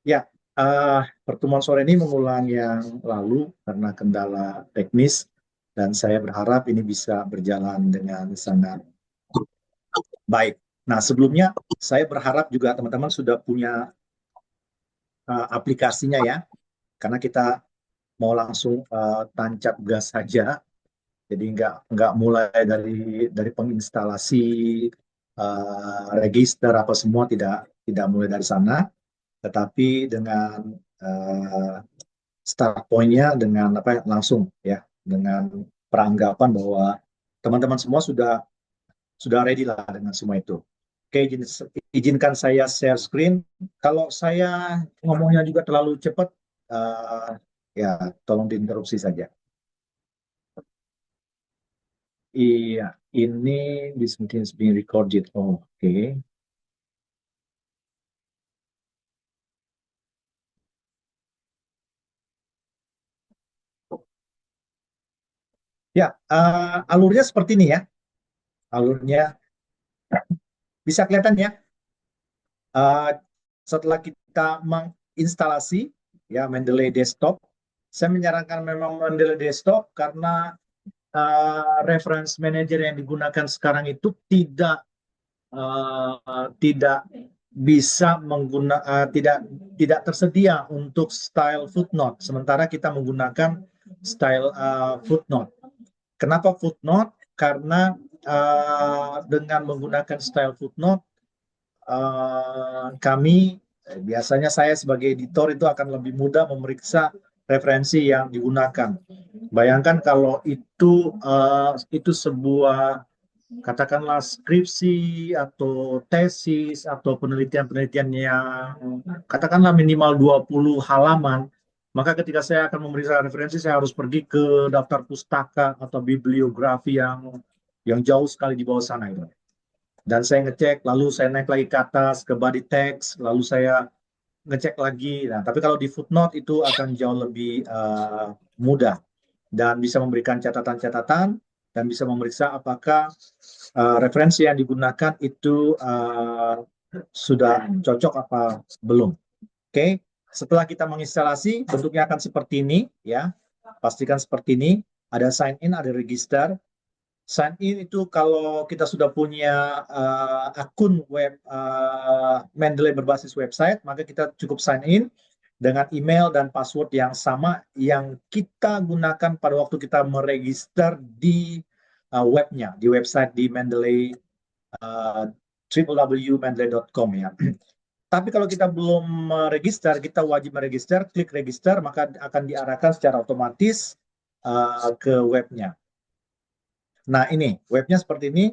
Ya, pertemuan sore ini mengulang yang lalu karena kendala teknis dan saya berharap ini bisa berjalan dengan sangat baik. Nah, sebelumnya saya berharap juga teman-teman sudah punya aplikasinya ya, karena kita mau langsung tancap gas saja. Jadi nggak mulai dari penginstalasi register apa semua tidak mulai dari sana, tetapi dengan uh, start point-nya dengan apa langsung ya dengan peranggapan bahwa teman-teman semua sudah ready lah dengan semua itu. Oke, izinkan saya share screen. Kalau saya ngomongnya juga terlalu cepat, uh, ya tolong diinterupsi saja. Iya, ini this meeting is being recorded. Oke. Ya, alurnya seperti ini ya. Alurnya bisa kelihatan ya. Uh, Setelah kita menginstalasi ya Mendeley Desktop, saya menyarankan memang Mendeley Desktop karena reference manager yang digunakan sekarang itu tidak bisa tidak tersedia untuk style footnote. Sementara kita menggunakan style footnote. Kenapa footnote? Karena dengan menggunakan style footnote kami biasanya saya sebagai editor itu akan lebih mudah memeriksa referensi yang digunakan. Bayangkan kalau itu sebuah katakanlah skripsi atau tesis atau penelitian-penelitian yang katakanlah minimal 20 halaman, maka ketika saya akan memeriksa referensi saya harus pergi ke daftar pustaka atau bibliografi yang jauh sekali di bawah sana itu. Dan saya ngecek, lalu saya naik lagi ke atas ke body text, lalu saya ngecek lagi. Nah, tapi kalau di footnote itu akan jauh lebih mudah dan bisa memberikan catatan-catatan dan bisa memeriksa apakah referensi yang digunakan itu sudah cocok apa belum. Oke, setelah kita menginstalasi, bentuknya akan seperti ini ya. Pastikan seperti ini. Ada sign in, ada register. Sign in itu kalau kita sudah punya akun web Mendeley berbasis website, maka kita cukup sign in dengan email dan password yang sama yang kita gunakan pada waktu kita meregister di webnya, di website di Mendeley www.mendeley.com ya. Tapi kalau kita belum meregister, kita wajib meregister, klik register, maka akan diarahkan secara otomatis ke webnya. Nah, ini webnya seperti ini.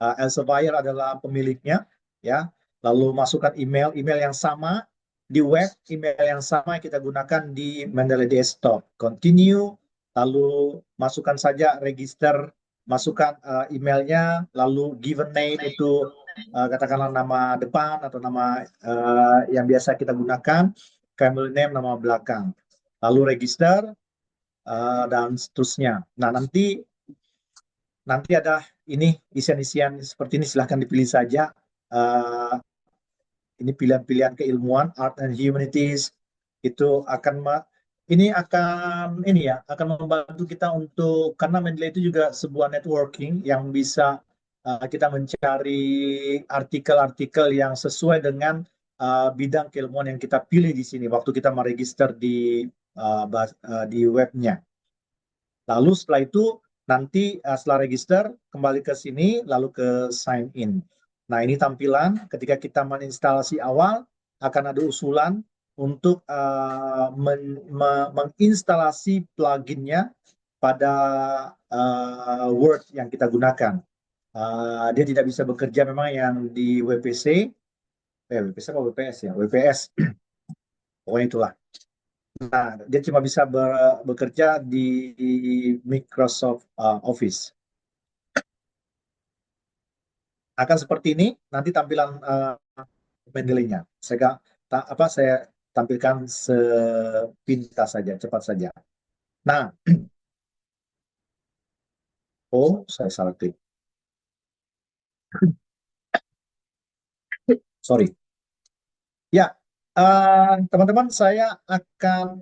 Elsevier adalah pemiliknya, ya. Lalu masukkan email yang sama di web, email yang sama yang kita gunakan di Mendeley Desktop. Continue, lalu masukkan saja register, masukkan emailnya, lalu given name itu katakanlah nama depan atau nama yang biasa kita gunakan, family name nama belakang, lalu register dan seterusnya. Nah, nanti ada ini isian-isian seperti ini silahkan dipilih saja. Uh, ini pilihan-pilihan keilmuan, art and humanities itu ini akan ini ya akan membantu kita untuk karena Mendeley itu juga sebuah networking yang bisa kita mencari artikel-artikel yang sesuai dengan bidang keilmuan yang kita pilih di sini waktu kita meregister di webnya. Lalu setelah itu nanti setelah register kembali ke sini lalu ke sign in. Nah, ini tampilan ketika kita menginstalasi awal akan ada usulan untuk menginstalasi pluginnya pada Word yang kita gunakan. Dia tidak bisa bekerja memang yang di WPC, WPC atau WPS ya, WPS, pokoknya itulah. Nah, dia cuma bisa bekerja di Microsoft Office. Akan seperti ini nanti tampilan Mendeley-nya. Saya tampilkan sepintas saja, cepat saja. Nah, saya salah klik. Sorry. Ya, teman-teman, saya akan,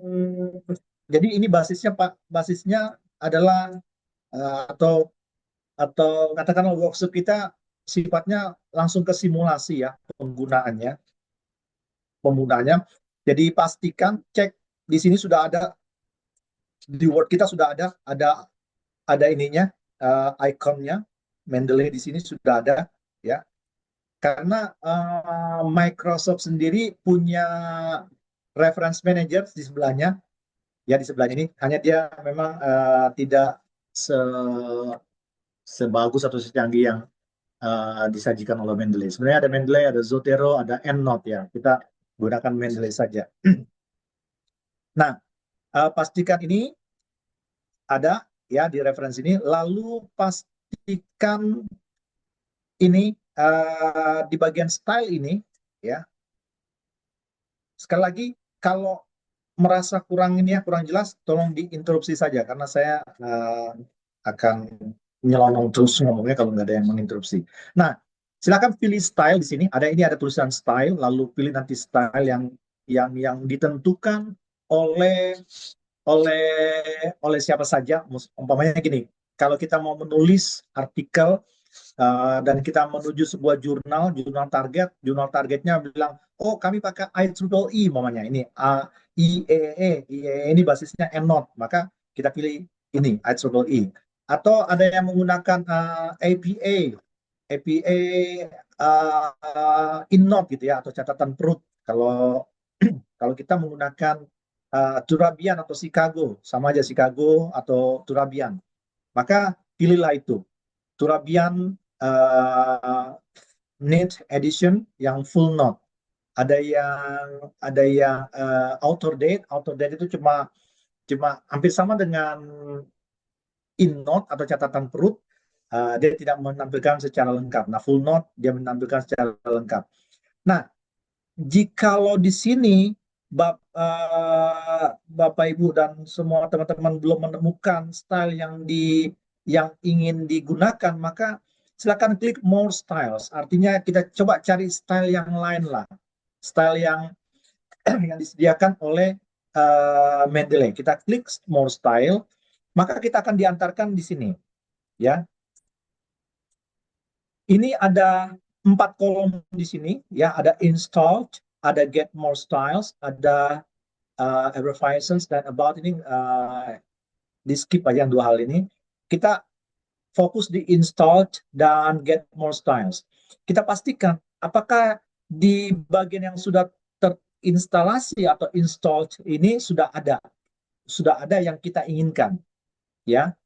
jadi ini basisnya Pak, basisnya adalah atau katakanlah workshop kita sifatnya langsung ke simulasi ya penggunaannya. Jadi pastikan cek di sini sudah ada, di Word kita sudah ada ininya, ikonnya Mendeley di sini sudah ada ya. Karena Microsoft sendiri punya reference manager di sebelahnya, ya di sebelahnya ini. Hanya dia memang tidak se sebagus atau secanggih yang disajikan oleh Mendeley. Sebenarnya ada Mendeley, ada Zotero, ada EndNote ya. Kita gunakan Mendeley saja. Nah, pastikan ini ada ya di referensi ini. Lalu pastikan ini di bagian style ini ya. Sekali lagi, kalau merasa kurang ini ya kurang jelas, tolong diinterupsi saja karena saya akan nyelonong terus ngomongnya kalau nggak ada yang menginterupsi. Nah, silakan pilih style di sini. Ada ini ada tulisan style, lalu pilih nanti style yang ditentukan oleh oleh siapa saja. Umpamanya gini, kalau kita mau menulis artikel dan kita menuju sebuah jurnal target, jurnal targetnya bilang, oh kami pakai IEEE, mamanya ini IEEE ini basisnya EndNote, maka kita pilih ini IEEE. Atau ada yang menggunakan APA InNote gitu ya, atau catatan perut. Kalau kalau kita menggunakan Turabian atau Chicago, sama aja Chicago atau Turabian, maka pilihlah itu. Turabian Need Edition yang full note. Ada yang author date itu cuma cuma hampir sama dengan in note atau catatan perut. Dia tidak menampilkan secara lengkap. Nah, full note dia menampilkan secara lengkap. Nah, jikalau di sini Bapak Ibu dan semua teman-teman belum menemukan style yang ingin digunakan, maka silakan klik more styles. Artinya kita coba cari style yang lain lah, style yang yang disediakan oleh Mendeley. Kita klik more style, maka kita akan diantarkan di sini, ya. Ini ada 4 kolom di sini, ya. Ada installed, ada get more styles, ada effervescence dan about ini di skip aja yang dua hal ini. Kita fokus di installed dan get more styles. Kita pastikan apakah di bagian yang sudah terinstalasi atau installed ini sudah ada yang kita inginkan, ya.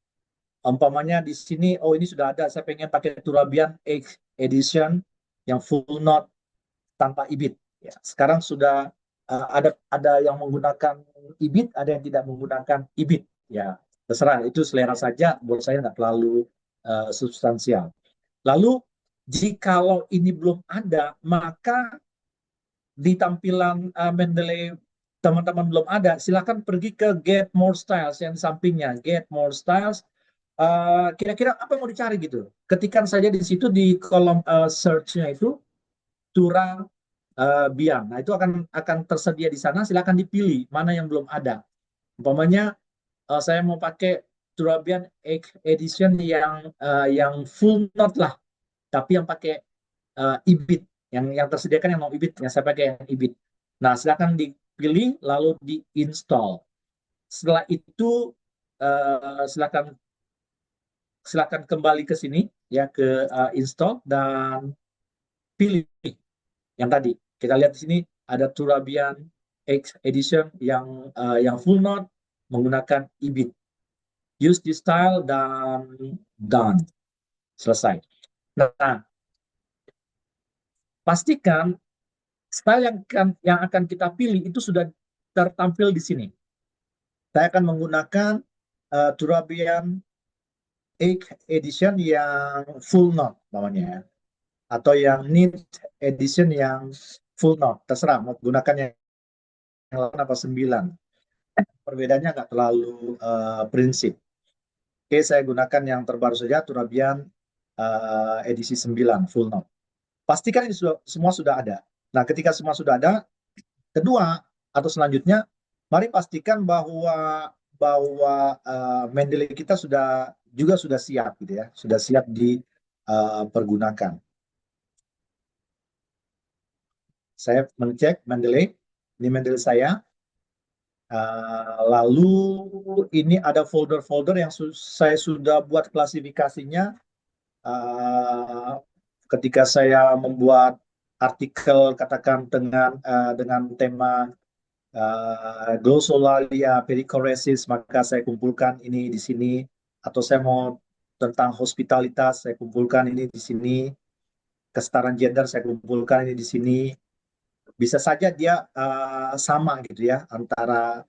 Umpamanya di sini, oh ini sudah ada, saya pengen pakai Turabian X Edition yang full note tanpa ibit. Ya, sekarang sudah ada yang menggunakan ibit, ada yang tidak menggunakan ibit. Ya, terserah, itu selera saja. Buat saya nggak terlalu substansial. Lalu, jikalau ini belum ada, maka di tampilan Mendeley teman-teman belum ada, silakan pergi ke Get More Styles yang di sampingnya. Get More Styles. Kira-kira apa yang mau dicari gitu? Ketikkan saja di situ di kolom search-nya itu Tura Bian. Nah, itu akan tersedia di sana. Silakan dipilih mana yang belum ada. Umpamanya saya mau pakai Turabian Edition yang full note lah, tapi yang pakai ibit, yang tersediakan yang mau ibit, yang saya pakai yang ibit. Nah, silakan dipilih lalu diinstal. Setelah itu silakan silakan kembali ke sini ya ke install dan pilih yang tadi. Kita lihat di sini ada Turabian X Edition yang full note menggunakan ibit. Use this style dan done. Selesai. Nah, pastikan style yang akan kita pilih itu sudah tertampil di sini. Saya akan menggunakan Turabian X Edition yang full note namanya, atau yang Need Edition yang full note. Terserah mau gunakan yang 8 apa 9. Perbedaannya nggak terlalu prinsip. Oke, saya gunakan yang terbaru saja, Turabian edisi 9 full note. Pastikan ini semua sudah ada. Nah, ketika semua sudah ada, kedua atau selanjutnya, mari pastikan bahwa Mendeley kita sudah siap gitu ya, sudah siap dipergunakan. Saya mengecek Mendeley, ini Mendeley saya. Lalu ini ada folder-folder yang saya sudah buat klasifikasinya. Ketika saya membuat artikel katakan dengan tema glossolalia perichoresis, maka saya kumpulkan ini di sini. Atau saya mau tentang hospitalitas, saya kumpulkan ini di sini. Kesetaraan gender, saya kumpulkan ini di sini. Bisa saja dia sama gitu ya,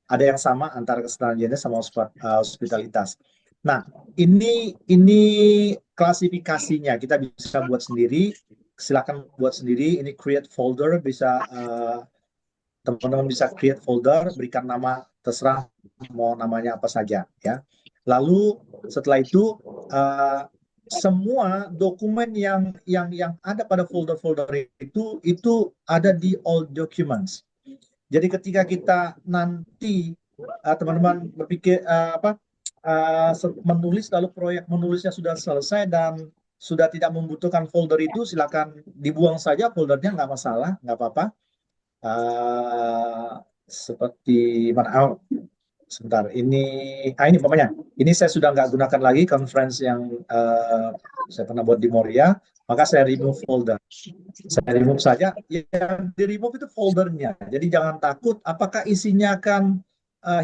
ada yang sama antara kesetaraan gender sama hospitalitas. Nah, ini klasifikasinya kita bisa buat sendiri. Silakan buat sendiri. Ini create folder, bisa teman-teman bisa create folder, berikan nama terserah mau namanya apa saja ya. Lalu setelah itu semua dokumen yang ada pada folder-folder itu ada di all documents. Jadi ketika kita nanti teman-teman berpikir menulis, lalu proyek menulisnya sudah selesai dan sudah tidak membutuhkan folder itu, silakan dibuang saja foldernya, nggak masalah, nggak apa-apa. Seperti mana? Sebentar, ini pokoknya ini saya sudah nggak gunakan lagi conference yang saya pernah buat di Moria, maka saya remove folder. Saya remove saja. Yang di remove itu foldernya. Jadi jangan takut apakah isinya akan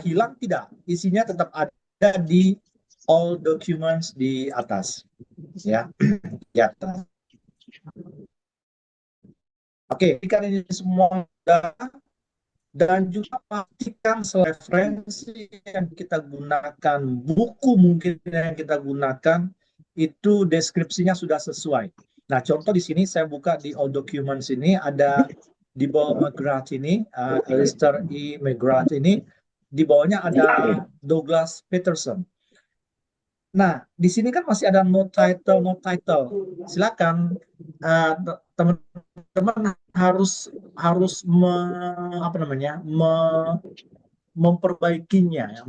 hilang, tidak. Isinya tetap ada di all documents di atas. Ya, di atas. Oke, jika ini semua sudah, dan juga pastikan referensi yang kita gunakan, buku mungkin yang kita gunakan, itu deskripsinya sudah sesuai. Nah, contoh di sini saya buka di all documents ini, ada di bawah McGrath ini, Alistair E. McGrath ini, di bawahnya ada Douglas Peterson. Nah, di sini kan masih ada no title. Silakan teman-teman harus memperbaikinya, ya,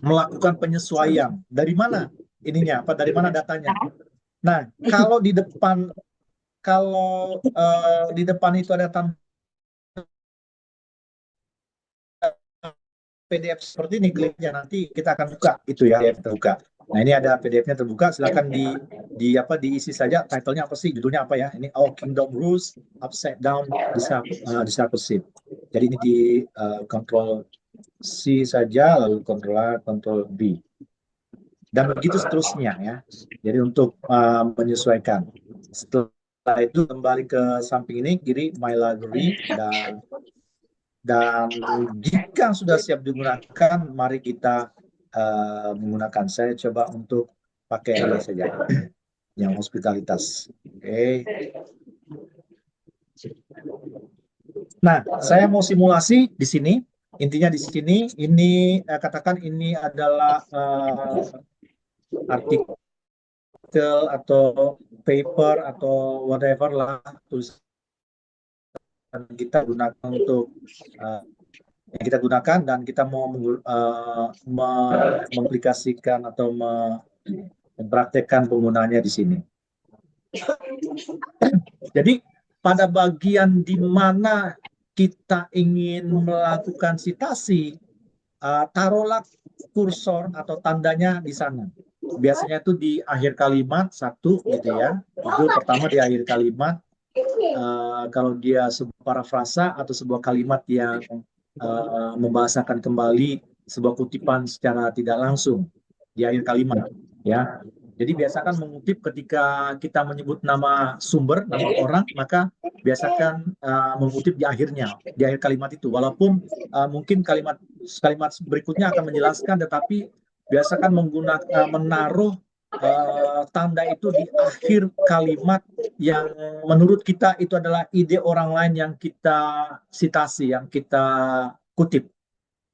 melakukan penyesuaian. Dari mana ininya? Dari mana datanya? Nah, kalau di depan itu ada tanda PDF seperti ini, kliknya nanti kita akan buka itu ya, PDF terbuka. Nah, ini ada PDF-nya terbuka, silakan diisi saja title-nya apa sih, judulnya apa ya. Ini Kingdom Rules Upside Down Discipleship. Jadi ini di Ctrl C saja, lalu Ctrl A, Ctrl B. Dan begitu seterusnya ya. Jadi untuk menyesuaikan. Setelah itu kembali ke samping ini, kiri My Library, dan jika sudah siap digunakan, mari kita menggunakan. Saya coba untuk pakai ini saja, yang hospitalitas. Oke. Nah, saya mau simulasi di sini. Intinya di sini, ini katakan ini adalah artikel atau paper atau whatever lah tulisan kita gunakan untuk yang kita gunakan, dan kita mau mengaplikasikan atau mempraktekkan penggunaannya di sini. Jadi pada bagian di mana kita ingin melakukan citasi, taruhlah kursor atau tandanya di sana. Biasanya itu di akhir kalimat satu gitu ya. Itu pertama di akhir kalimat. Kalau dia sebuah parafrasa atau sebuah kalimat yang membahasakan kembali sebuah kutipan secara tidak langsung di akhir kalimat ya. Jadi biasakan mengutip ketika kita menyebut nama sumber, nama orang, maka biasakan mengutip di akhirnya, di akhir kalimat itu. Walaupun mungkin kalimat berikutnya akan menjelaskan, tetapi biasakan menaruh tanda itu di akhir kalimat yang menurut kita itu adalah ide orang lain yang kita citasi, yang kita kutip.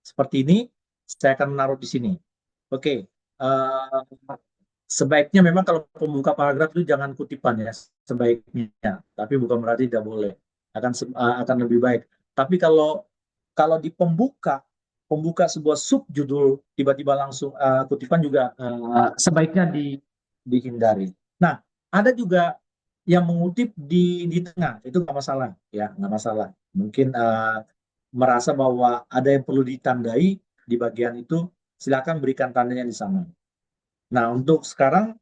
Seperti ini, saya akan menaruh di sini. Oke, Sebaiknya memang kalau pembuka paragraf itu jangan kutipan ya, sebaiknya. Tapi bukan berarti tidak boleh. Akan lebih baik. Tapi kalau di pembuka sebuah subjudul tiba-tiba langsung kutipan juga sebaiknya dihindari. Nah, ada juga yang mengutip di tengah, itu nggak masalah ya, nggak masalah. Mungkin merasa bahwa ada yang perlu ditandai di bagian itu, silakan berikan tandanya di sana. Nah, untuk sekarang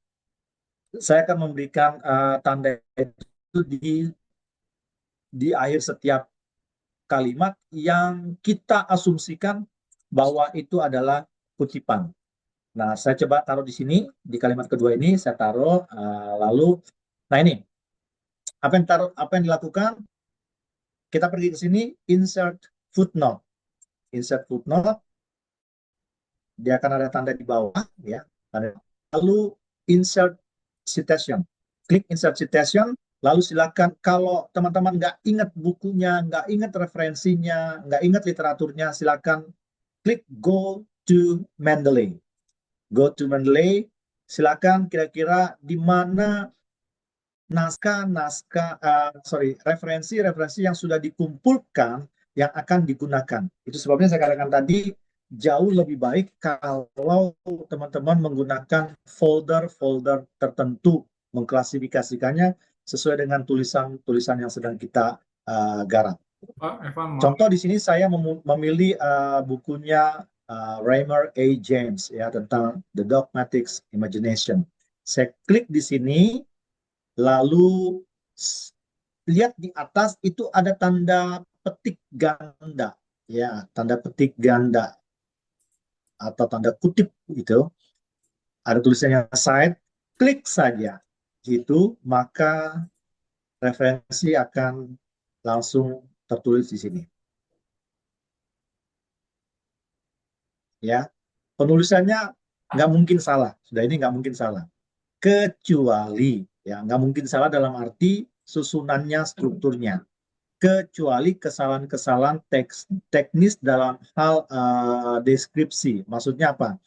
saya akan memberikan tanda itu di akhir setiap kalimat yang kita asumsikan bahwa itu adalah kutipan. Nah, saya coba taruh di sini, di kalimat kedua ini saya taruh, lalu, nah ini, apa yang dilakukan, kita pergi ke sini, insert footnote, dia akan ada tanda di bawah, ya, lalu insert citation, klik insert citation, lalu silakan kalau teman-teman nggak ingat bukunya, nggak ingat referensinya, nggak ingat literaturnya, silakan klik go to Mendeley. Go to Mendeley, silakan kira-kira di mana referensi-referensi yang sudah dikumpulkan yang akan digunakan. Itu sebabnya saya katakan tadi jauh lebih baik kalau teman-teman menggunakan folder-folder tertentu, mengklasifikasikannya sesuai dengan tulisan-tulisan yang sedang kita garap. Pak Evan, maaf. Contoh di sini saya memilih bukunya Raymond A. James ya tentang The Dogmatic Imagination. Saya klik di sini, lalu lihat di atas itu ada tanda petik ganda, ya tanda petik ganda atau tanda kutip itu. Ada tulisannya cite, klik saja itu, maka referensi akan langsung tertulis di sini. Ya, penulisannya nggak mungkin salah. Sudah ini nggak mungkin salah. Kecuali, ya nggak mungkin salah dalam arti susunannya, strukturnya. Kecuali kesalahan-kesalahan teknis dalam hal deskripsi. Maksudnya apa?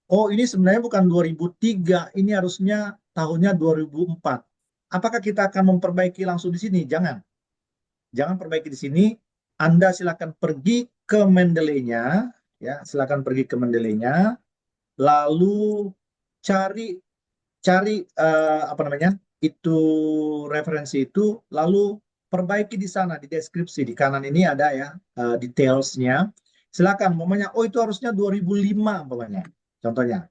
Oh, ini sebenarnya bukan 2003, ini harusnya tahunnya 2004. Apakah kita akan memperbaiki langsung di sini? Jangan. Jangan perbaiki di sini. Anda silakan pergi ke Mendeley-nya, ya, silakan pergi ke Mendeley-nya, lalu cari cari apa namanya itu referensi itu, lalu perbaiki di sana di deskripsi di kanan ini ada ya detailsnya. Silakan, umpamanya oh itu harusnya 2005 umpamanya, contohnya.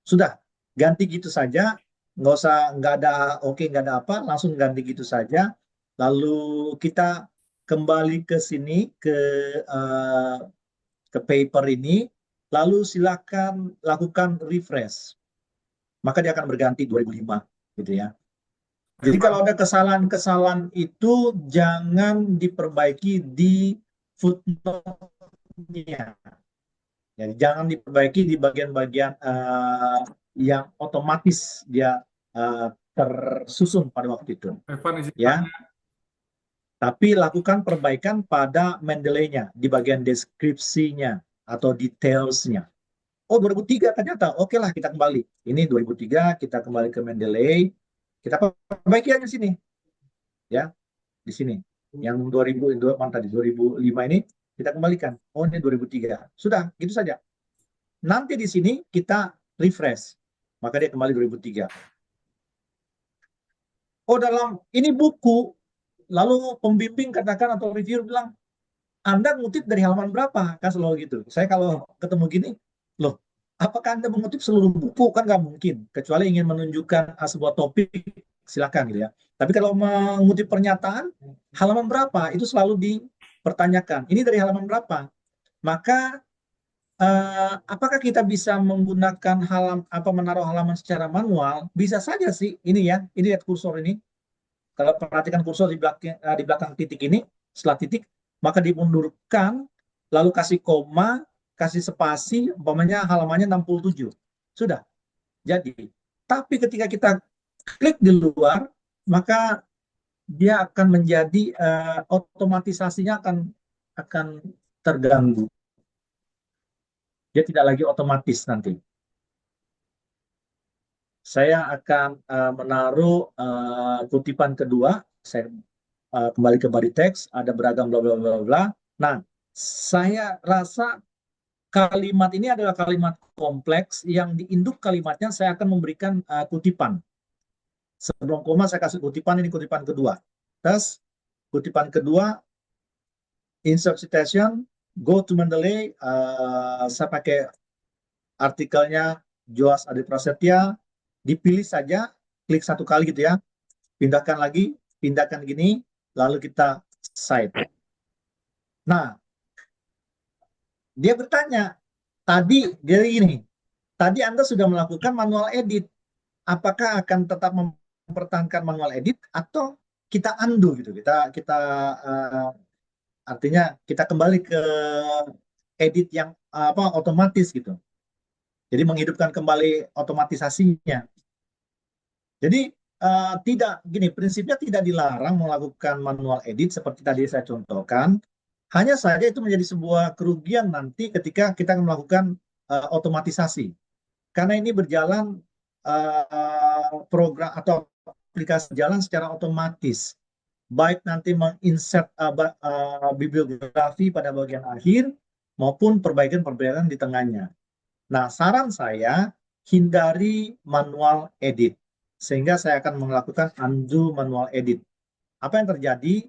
Sudah ganti gitu saja, nggak ada oke, nggak ada apa, langsung ganti gitu saja. Lalu kita kembali ke sini uh, ke paper ini, lalu silakan lakukan refresh, maka dia akan berganti 2005 gitu ya. Jadi Evan, kalau ada kesalahan-kesalahan itu jangan diperbaiki di footnote-nya. Jadi jangan diperbaiki di bagian-bagian yang otomatis dia tersusun pada waktu itu. Evan izin Ya, tanya. tapi lakukan perbaikan pada Mendeley-nya di bagian deskripsinya atau detailsnya. Oh 2003 ternyata, oke lah kita kembali. Ini 2003 kita kembali ke Mendeley, kita perbaiki aja sini, ya di sini. Yang 2002 tadi 2005 ini kita kembalikan. Oh ini 2003. Sudah, gitu saja. Nanti di sini kita refresh, maka dia kembali 2003. Oh dalam ini buku, lalu pembimbing katakan atau reviewer bilang, Anda ngutip dari halaman berapa? Kan selalu gitu. Saya kalau ketemu gini, loh, apakah Anda mengutip seluruh buku? Kan nggak mungkin. Kecuali ingin menunjukkan sebuah topik, silakan gitu ya. Tapi kalau mengutip pernyataan, halaman berapa? Itu selalu dipertanyakan. Ini dari halaman berapa? Maka apakah kita bisa menggunakan menaruh halaman secara manual? Bisa saja sih. Ini ya, ini lihat kursor ini. Kalau perhatikan kursor di belakang titik ini, setelah titik, maka dimundurkan, lalu kasih koma, kasih spasi, umpamanya halamannya 67. Sudah. Jadi, tapi ketika kita klik di luar, maka dia akan menjadi otomatisasinya akan terganggu. Dia tidak lagi otomatis nanti. saya akan menaruh kutipan kedua. Saya kembali ke body text, ada beragam bla bla bla bla. Nah, saya rasa kalimat ini adalah kalimat kompleks yang di induk kalimatnya saya akan memberikan kutipan. Sebelum koma saya kasih kutipan, ini kutipan kedua. Terus kutipan kedua, insert citation, go to Mendeley, saya pakai artikelnya Joas Adi Prasetya, dipilih saja, klik satu kali gitu ya, pindahkan lagi, pindahkan gini, lalu kita cite. Nah, dia bertanya, tadi dia gini, tadi Anda sudah melakukan manual edit, apakah akan tetap mempertahankan manual edit atau kita undo gitu, kita uh, artinya kita kembali ke edit yang apa otomatis gitu. Jadi menghidupkan kembali otomatisasinya. Jadi tidak gini, prinsipnya tidak dilarang melakukan manual edit seperti tadi saya contohkan. Hanya saja itu menjadi sebuah kerugian nanti ketika kita melakukan otomatisasi. Karena ini berjalan program atau aplikasi jalan secara otomatis. Baik nanti menginsert bibliografi pada bagian akhir maupun perbaikan-perbaikan di tengahnya. Nah, saran saya hindari manual edit. Sehingga saya akan melakukan undo manual edit. Apa yang terjadi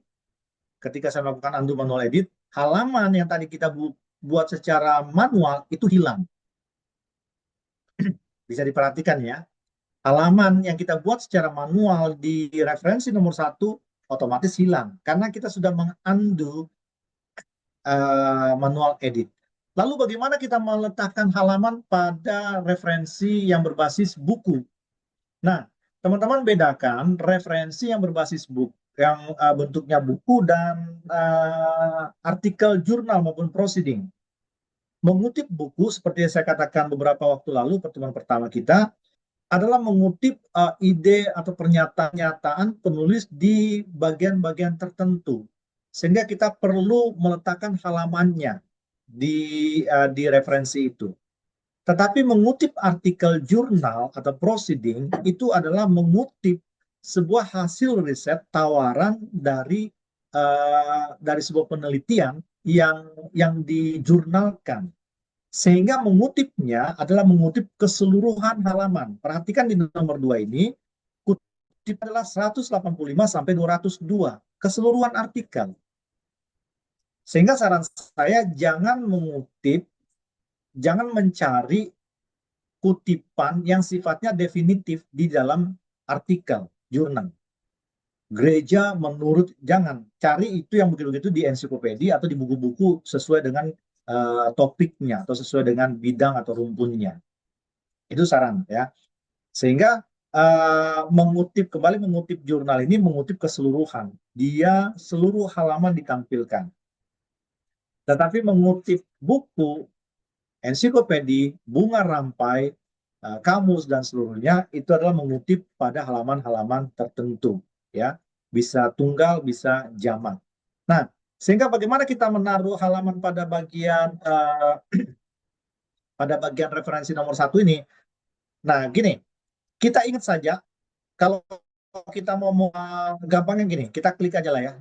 ketika saya melakukan undo manual edit? Halaman yang tadi kita buat secara manual itu hilang. Bisa diperhatikan ya. Halaman yang kita buat secara manual di referensi nomor 1 otomatis hilang. Karena kita sudah mengundo manual edit. Lalu bagaimana kita meletakkan halaman pada referensi yang berbasis buku? Nah, teman-teman bedakan referensi yang berbasis buku, yang bentuknya buku dan artikel jurnal maupun proceeding. Mengutip buku, seperti yang saya katakan beberapa waktu lalu, pertemuan pertama kita, adalah mengutip ide atau pernyataan penulis di bagian-bagian tertentu. Sehingga kita perlu meletakkan halamannya di referensi itu. Tetapi mengutip artikel jurnal atau proceeding itu adalah mengutip sebuah hasil riset tawaran dari sebuah penelitian yang dijurnalkan. Sehingga mengutipnya adalah mengutip keseluruhan halaman. Perhatikan di nomor 2 ini, kutip adalah 185 sampai 202, keseluruhan artikel. Sehingga saran saya jangan mencari kutipan yang sifatnya definitif di dalam artikel jurnal. Gereja menurut, jangan cari itu yang begitu-begitu di ensiklopedia atau di buku-buku sesuai dengan topiknya atau sesuai dengan bidang atau rumpunnya. Itu saran ya. Sehingga mengutip jurnal ini mengutip keseluruhan. Dia seluruh halaman ditampilkan. Tetapi mengutip buku, ensiklopedia, bunga rampai, kamus dan seluruhnya itu adalah mengutip pada halaman-halaman tertentu ya, bisa tunggal bisa jamak. Nah, sehingga bagaimana kita menaruh halaman pada bagian referensi nomor 1 ini. Nah, gini, kita ingat saja kalau kita mau gampangnya gini, kita klik aja lah ya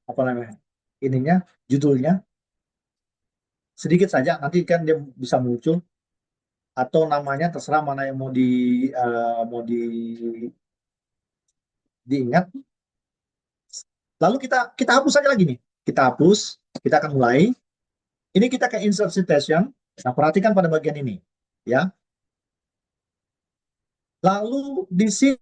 apa namanya ininya, judulnya sedikit saja, nanti kan dia bisa muncul atau namanya terserah mana yang mau diingat. Lalu kita hapus saja lagi nih. Kita hapus, kita akan mulai. Ini kita ke insert citation. Nah, perhatikan pada bagian ini, ya. Lalu di sini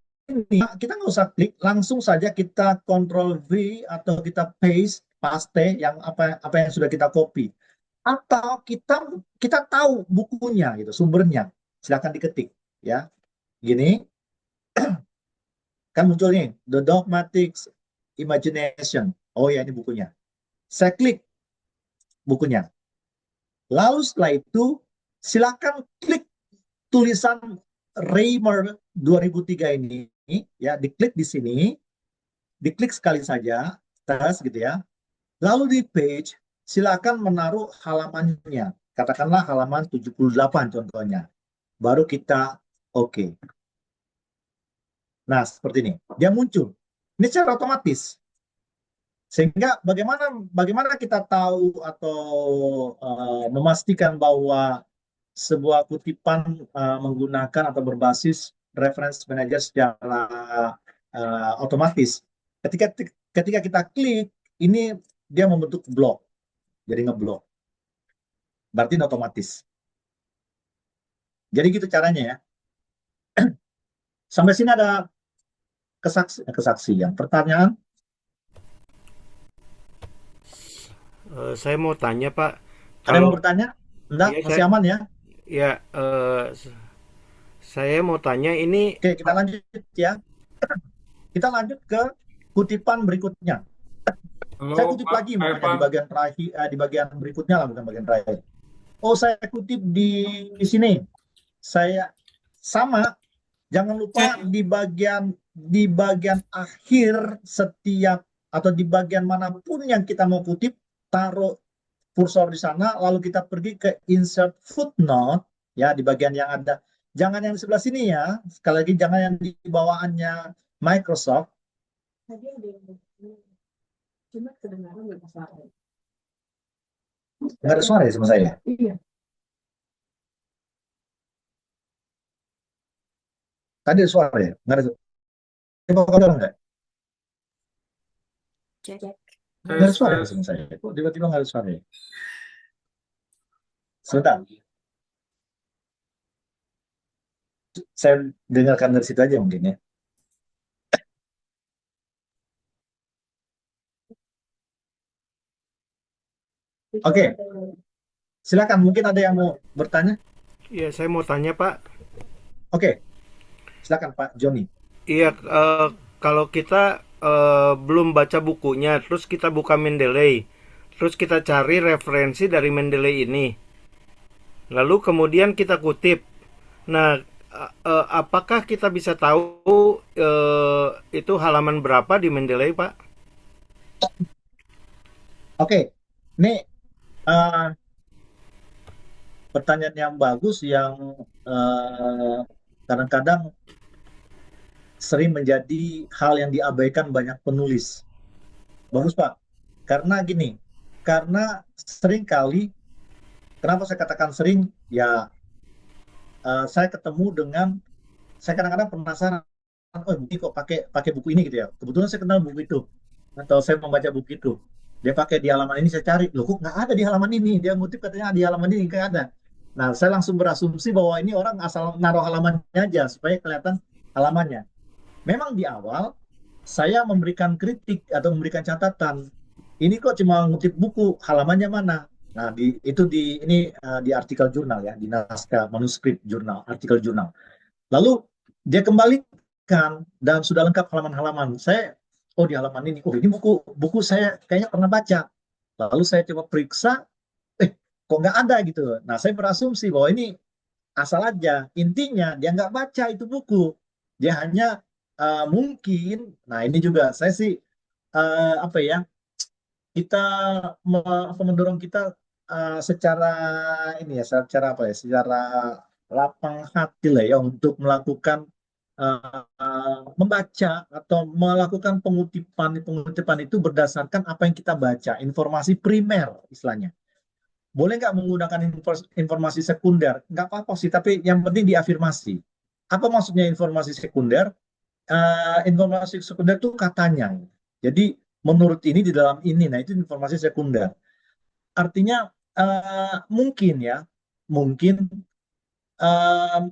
kita nggak usah klik, langsung saja kita Ctrl V atau kita paste yang apa yang sudah kita copy. Atau kita tahu bukunya gitu, sumbernya. Silakan diketik, ya. Gini, kan muncul nih, The Dogmatic Imagination. Oh ya, ini bukunya. Saya klik bukunya. Lalu setelah itu, silakan klik tulisan Reimer 2003 ini, ya, diklik di sini, diklik sekali saja, tes gitu ya. Lalu di page, silakan menaruh halamannya. Katakanlah halaman 78 contohnya. Baru kita Oke. Nah, seperti ini. Dia muncul. Ini secara otomatis. Sehingga bagaimana kita tahu atau memastikan bahwa sebuah kutipan menggunakan atau berbasis reference manager secara otomatis. Ketika ketika kita klik, ini dia membentuk blok. Jadi ngeblok. Berarti ini otomatis. Jadi gitu caranya ya. Sampai sini ada kesaksian. Pertanyaan? Saya mau tanya Pak, Ada yang kalau mau bertanya? Enggak, ya masih aman ya? ya saya mau tanya ini Oke, kita lanjut ya. Kita lanjut ke kutipan berikutnya. Halo Saya kutip Pak lagi makanya di Evan. bagian terakhir, di bagian berikutnya lah, bukan bagian terakhir. Oh, saya kutip di sini. Saya sama, jangan lupa Cek. di bagian akhir setiap atau di bagian manapun yang kita mau kutip, taruh kursor di sana, lalu kita pergi ke insert footnote ya di bagian yang ada. Jangan yang di sebelah sini ya. Sekali lagi jangan yang di bawaannya Microsoft. Tadi ada yang cuma kedengaran nggak suara. Nggak ada suara ya sama saya. Iya. Tadi ada suara ya? Nggak ada. Coba kau dengar nggak? Cek. Nggak ada Tes, suara ya tes. sama saya. Kok tiba-tiba nggak ada suara ya? Sebentar. Saya dengarkan dari situ aja mungkin ya. Oke, silakan. Mungkin ada yang mau bertanya. ya saya mau tanya Pak. Oke, silakan Pak Joni. Iya, kalau kita belum baca bukunya, terus kita buka Mendeley, terus kita cari referensi dari Mendeley ini, lalu kemudian kita kutip. Nah, apakah kita bisa tahu itu halaman berapa di Mendeley, Pak? Oke, ini eh, pertanyaan yang bagus yang kadang-kadang sering menjadi hal yang diabaikan banyak penulis. Bagus Pak, karena gini, karena sering kali, kenapa saya katakan sering, ya saya ketemu dengan, saya kadang-kadang penasaran, oh ini kok pakai pakai buku ini gitu ya. Kebetulan saya kenal buku itu, atau saya membaca buku itu. Dia pakai di halaman ini, saya cari, loh kok nggak ada di halaman ini. Dia ngutip katanya di halaman ini nggak ada. Nah, saya langsung berasumsi bahwa ini orang asal naruh halamannya aja supaya kelihatan halamannya. Memang di awal saya memberikan kritik atau memberikan catatan. Ini kok cuma ngutip buku, halamannya mana? Nah, itu di artikel jurnal ya, di naskah manuskrip jurnal, artikel jurnal. Lalu dia kembalikan dan sudah lengkap halaman-halaman. Saya, oh di halaman ini, oh ini buku buku saya kayaknya pernah baca. Lalu saya coba periksa, kok nggak ada gitu. Nah, saya berasumsi bahwa ini asal aja. Intinya dia nggak baca itu buku. Dia hanya mungkin, nah ini juga saya sih apa ya, kita mendorong kita secara ini ya, secara apa ya, secara lapang hati lah ya untuk melakukan membaca atau melakukan pengutipan pengutipan itu berdasarkan apa yang kita baca, informasi primer istilahnya. Boleh nggak menggunakan informasi sekunder? Nggak apa-apa sih, tapi yang penting diafirmasi. Apa maksudnya informasi sekunder? Informasi sekunder itu katanya. Jadi menurut ini di dalam ini, nah itu informasi sekunder. Artinya mungkin ya, mungkin em,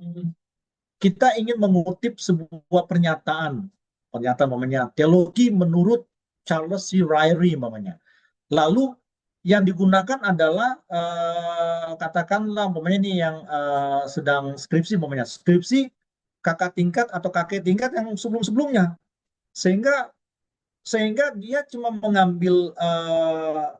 kita ingin mengutip sebuah pernyataan, pernyataan namanya teologi menurut Charles C. Ryrie namanya. Lalu yang digunakan adalah katakanlah umpamanya ini yang sedang skripsi umpamanya skripsi kakak tingkat atau kakek tingkat yang sebelum-sebelumnya, sehingga sehingga dia cuma mengambil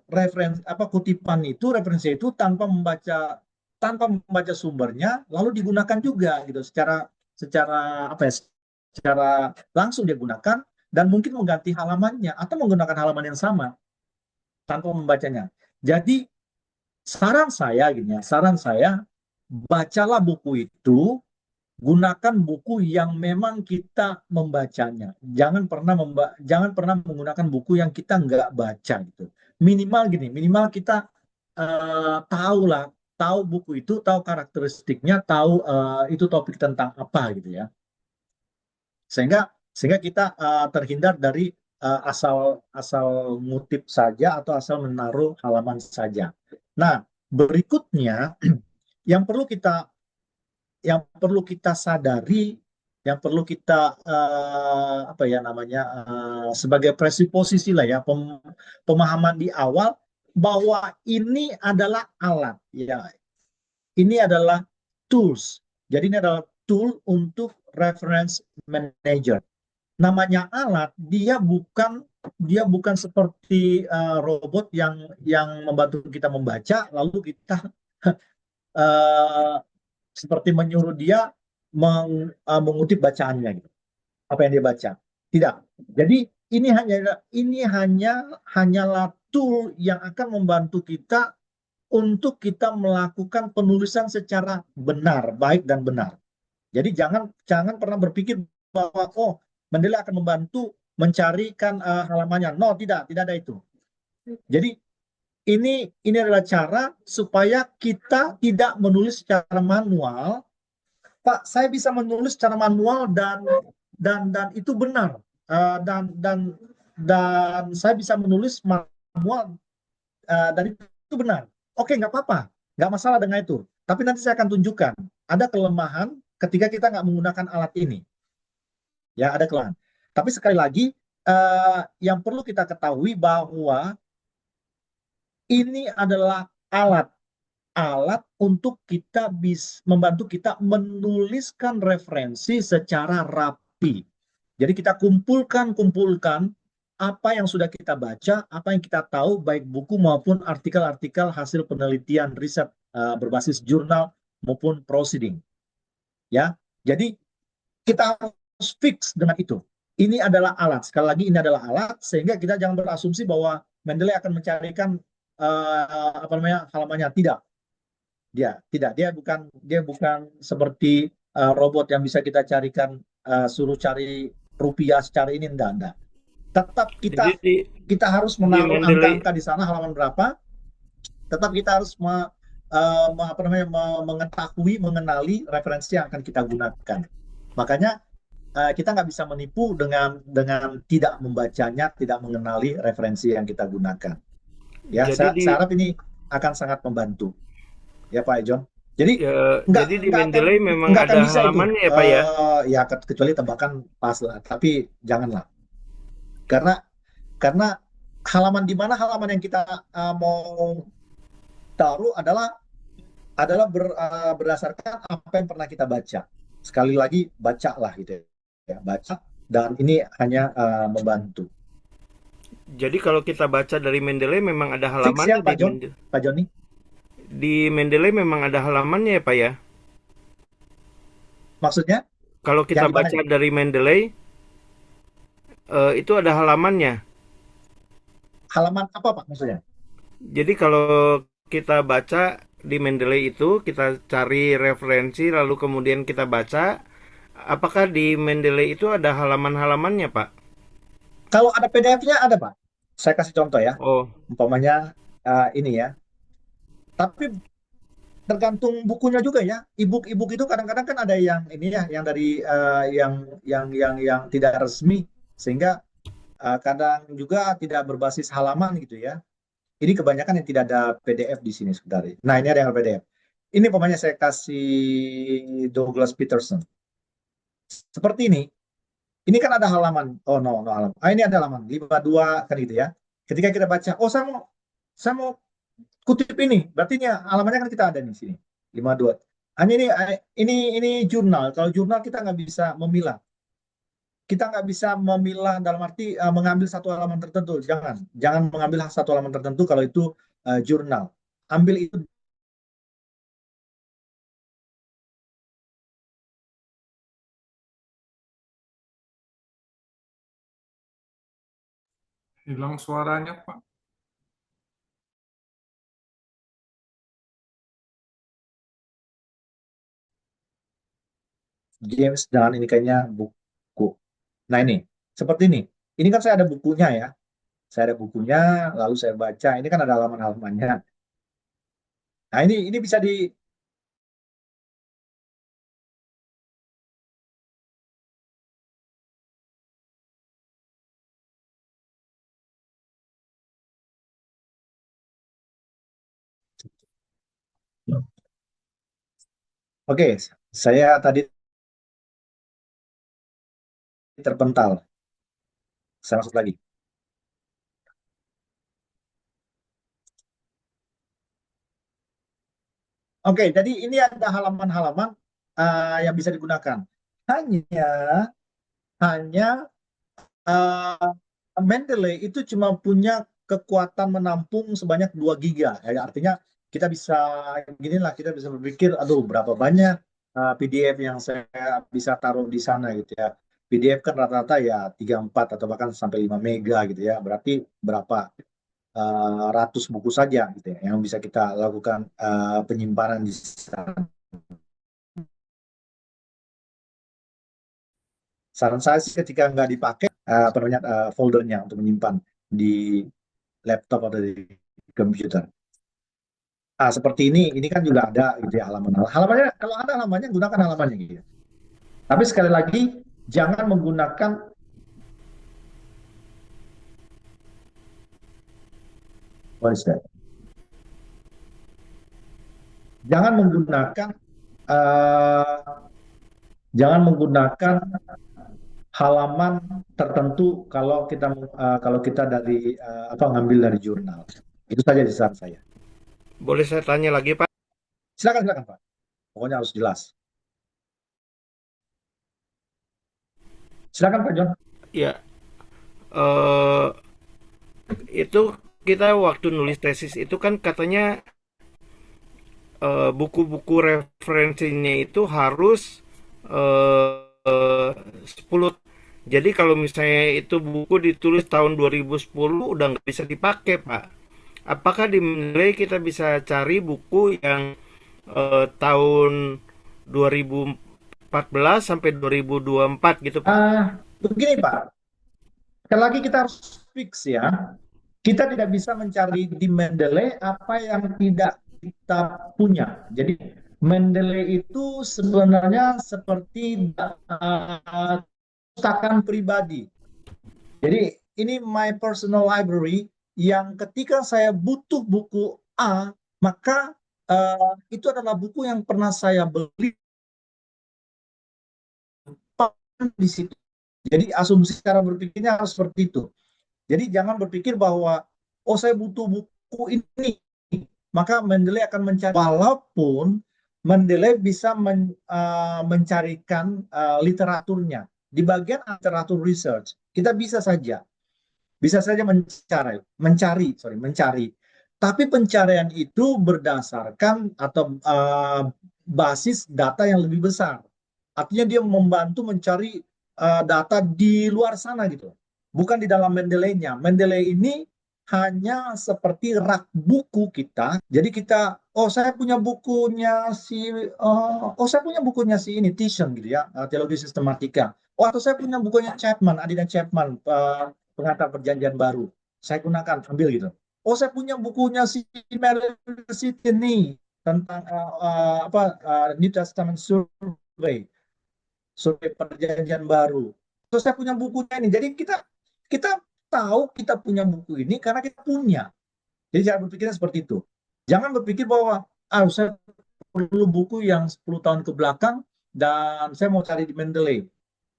referensi apa kutipan itu referensi itu tanpa membaca sumbernya lalu digunakan juga gitu secara secara apa ya, secara langsung dia gunakan dan mungkin mengganti halamannya atau menggunakan halaman yang sama tanpa membacanya. Jadi saran saya gini ya, saran saya bacalah buku itu gunakan buku yang memang kita membacanya. Jangan pernah menggunakan buku yang kita nggak baca gitu. Minimal gini, minimal kita tahu lah, tahu buku itu, tahu karakteristiknya, tahu itu topik tentang apa gitu ya. Sehingga sehingga kita terhindar dari asal asal ngutip saja atau asal menaruh halaman saja. Nah, berikutnya yang perlu kita sadari, yang perlu kita apa ya namanya sebagai presupposisi lah ya, pemahaman di awal bahwa ini adalah alat ya, ini adalah tools. Jadi ini adalah tool untuk reference manager. Namanya alat, dia bukan seperti robot yang membantu kita membaca, lalu kita uh, seperti menyuruh dia mengutip bacaannya gitu, apa yang dia baca. Tidak. Jadi ini hanyalah tool yang akan membantu kita untuk kita melakukan penulisan secara benar, baik dan benar. Jadi jangan jangan pernah berpikir bahwa oh, Mendeley akan membantu mencarikan halamannya. No, tidak ada itu. Jadi ini adalah cara supaya kita tidak menulis secara manual. Pak, saya bisa menulis secara manual dan itu benar. Dan saya bisa menulis manual dan itu benar. Oke, nggak apa-apa, nggak masalah dengan itu. Tapi nanti saya akan tunjukkan ada kelemahan ketika kita nggak menggunakan alat ini. Ya, ada kelemahan. Tapi sekali lagi, yang perlu kita ketahui bahwa ini adalah alat untuk kita membantu kita menuliskan referensi secara rapi. Jadi kita kumpulkan apa yang sudah kita baca, apa yang kita tahu, baik buku maupun artikel-artikel hasil penelitian riset berbasis jurnal maupun proceeding. Ya, jadi kita harus fix dengan itu. Ini adalah alat. Sekali lagi ini adalah alat, sehingga kita jangan berasumsi bahwa Mendeley akan mencarikan apa namanya halamannya. Tidak, dia bukan seperti robot yang bisa kita carikan, suruh cari rupiah secara ini, enggak. Tetap Jadi kita harus di menaruh Mendeley angka-angka di sana halaman berapa. Tetap kita harus apa namanya, mengetahui, mengenali referensi yang akan kita gunakan. Makanya kita nggak bisa menipu dengan tidak membacanya, tidak mengenali referensi yang kita gunakan. Ya, jadi di saya harap ini akan sangat membantu, ya Pak Ejon. Jadi nggak jadi di nggak akan Mendeley memang nggak akan ada bisa itu. halamannya ya Pak ya? Ya kecuali tebakan pas lah, tapi janganlah. Karena karena halaman yang kita mau taruh adalah berdasarkan apa yang pernah kita baca. Sekali lagi, bacalah gitu ya, baca, dan ini hanya membantu. Jadi kalau kita baca dari Mendeley memang ada Fix ya halamannya di Pak John, Mendeley. Pak Joni. Di Mendeley memang ada halamannya ya Pak ya? Maksudnya Kalau yang kita di mana baca nih? dari Mendeley, itu ada halamannya. Halaman apa Pak maksudnya? Jadi kalau kita baca di Mendeley itu, kita cari referensi lalu kemudian kita baca, apakah di Mendeley itu ada halaman-halamannya Pak? Kalau ada PDF-nya ada Pak. Saya kasih contoh ya. Oh, Umpamanya ini ya. Tapi tergantung bukunya juga ya. Ebook itu kadang-kadang kan ada yang ini ya, yang dari yang tidak resmi, sehingga kadang juga tidak berbasis halaman gitu ya. Ini kebanyakan yang tidak ada PDF di sini sebenarnya. Nah, ini ada yang PDF. Ini umpamanya saya kasih Douglas Peterson. Seperti ini. Ini kan ada halaman. Oh no, no halaman. Ini ada halaman 52 kan gitu ya. Ketika kita baca, oh saya mau kutip ini. Berarti ini halamannya kan kita ada di sini. 52. Hanya ini jurnal. Kalau jurnal kita nggak bisa memilah. Kita nggak bisa memilah dalam arti mengambil satu halaman tertentu. Jangan mengambil satu halaman tertentu kalau itu jurnal. Ambil itu. Hilang suaranya, Pak. James dan ini kayaknya buku. Nah ini, seperti ini. Ini kan saya ada bukunya ya. Saya ada bukunya, lalu saya baca. Ini kan ada halaman-halamannya. Nah ini bisa di. Oke, saya tadi terpental. Saya masuk lagi. Oke, jadi ini ada halaman-halaman yang bisa digunakan. Hanya, hanya Mendeley itu cuma punya kekuatan menampung sebanyak 2 giga. Ya, artinya kita bisa ginilah, kita bisa berpikir, aduh berapa banyak PDF yang saya bisa taruh di sana gitu ya. PDF kan rata-rata ya 3 4 atau bahkan sampai 5 mega gitu ya. Berarti berapa ratus buku saja gitu ya yang bisa kita lakukan penyimpanan di sana. Saran saya sih ketika nggak dipakai, foldernya untuk menyimpan di laptop atau di komputer. Seperti ini kan juga ada gitu ya halaman. Halamannya kalau ada halamannya gunakan halamannya gitu. Tapi sekali lagi jangan menggunakan what is that? Jangan menggunakan uh, jangan menggunakan halaman tertentu kalau kita dari ngambil dari jurnal. Itu saja saran saya. Boleh saya tanya lagi, Pak? Silakan silakan Pak. Pokoknya harus jelas. Silakan Pak John. Ya, eh itu kita waktu nulis tesis itu kan katanya buku-buku referensinya itu harus 10. Jadi kalau misalnya itu buku ditulis tahun 2010 udah nggak bisa dipakai, Pak. Apakah di Mendeley kita bisa cari buku yang tahun 2014 sampai 2024 gitu, Pak? Begini Pak, sekali lagi kita harus fix ya. Kita tidak bisa mencari di Mendeley apa yang tidak kita punya. Jadi Mendeley itu sebenarnya seperti pustakaan pribadi. Jadi ini my personal library yang ketika saya butuh buku A, maka itu adalah buku yang pernah saya beli di situ. Jadi asumsi cara berpikirnya harus seperti itu. Jadi jangan berpikir bahwa oh saya butuh buku ini, maka Mendeley akan mencari. Walaupun Mendeley bisa mencarikan literaturnya di bagian literatur research, kita bisa saja mencari. Tapi pencarian itu berdasarkan atau basis data yang lebih besar. Artinya dia membantu mencari data di luar sana gitu. Bukan di dalam Mendeley-nya. Mendeley ini hanya seperti rak buku kita. Jadi kita, saya punya bukunya si ini, Thyssen gitu ya, Teologi Sistematika. Oh, atau saya punya bukunya Chapman, Adina Chapman, Pengantar Perjanjian Baru. Saya gunakan, ambil gitu. Oh, saya punya bukunya si Merrill Sydney tentang New Testament Survey, Survei Perjanjian Baru. Terus saya punya bukunya ini. Jadi kita tahu kita punya buku ini karena kita punya. Jadi jangan berpikirnya seperti itu. Jangan berpikir bahwa saya perlu buku yang 10 tahun ke belakang dan saya mau cari di Mendeley.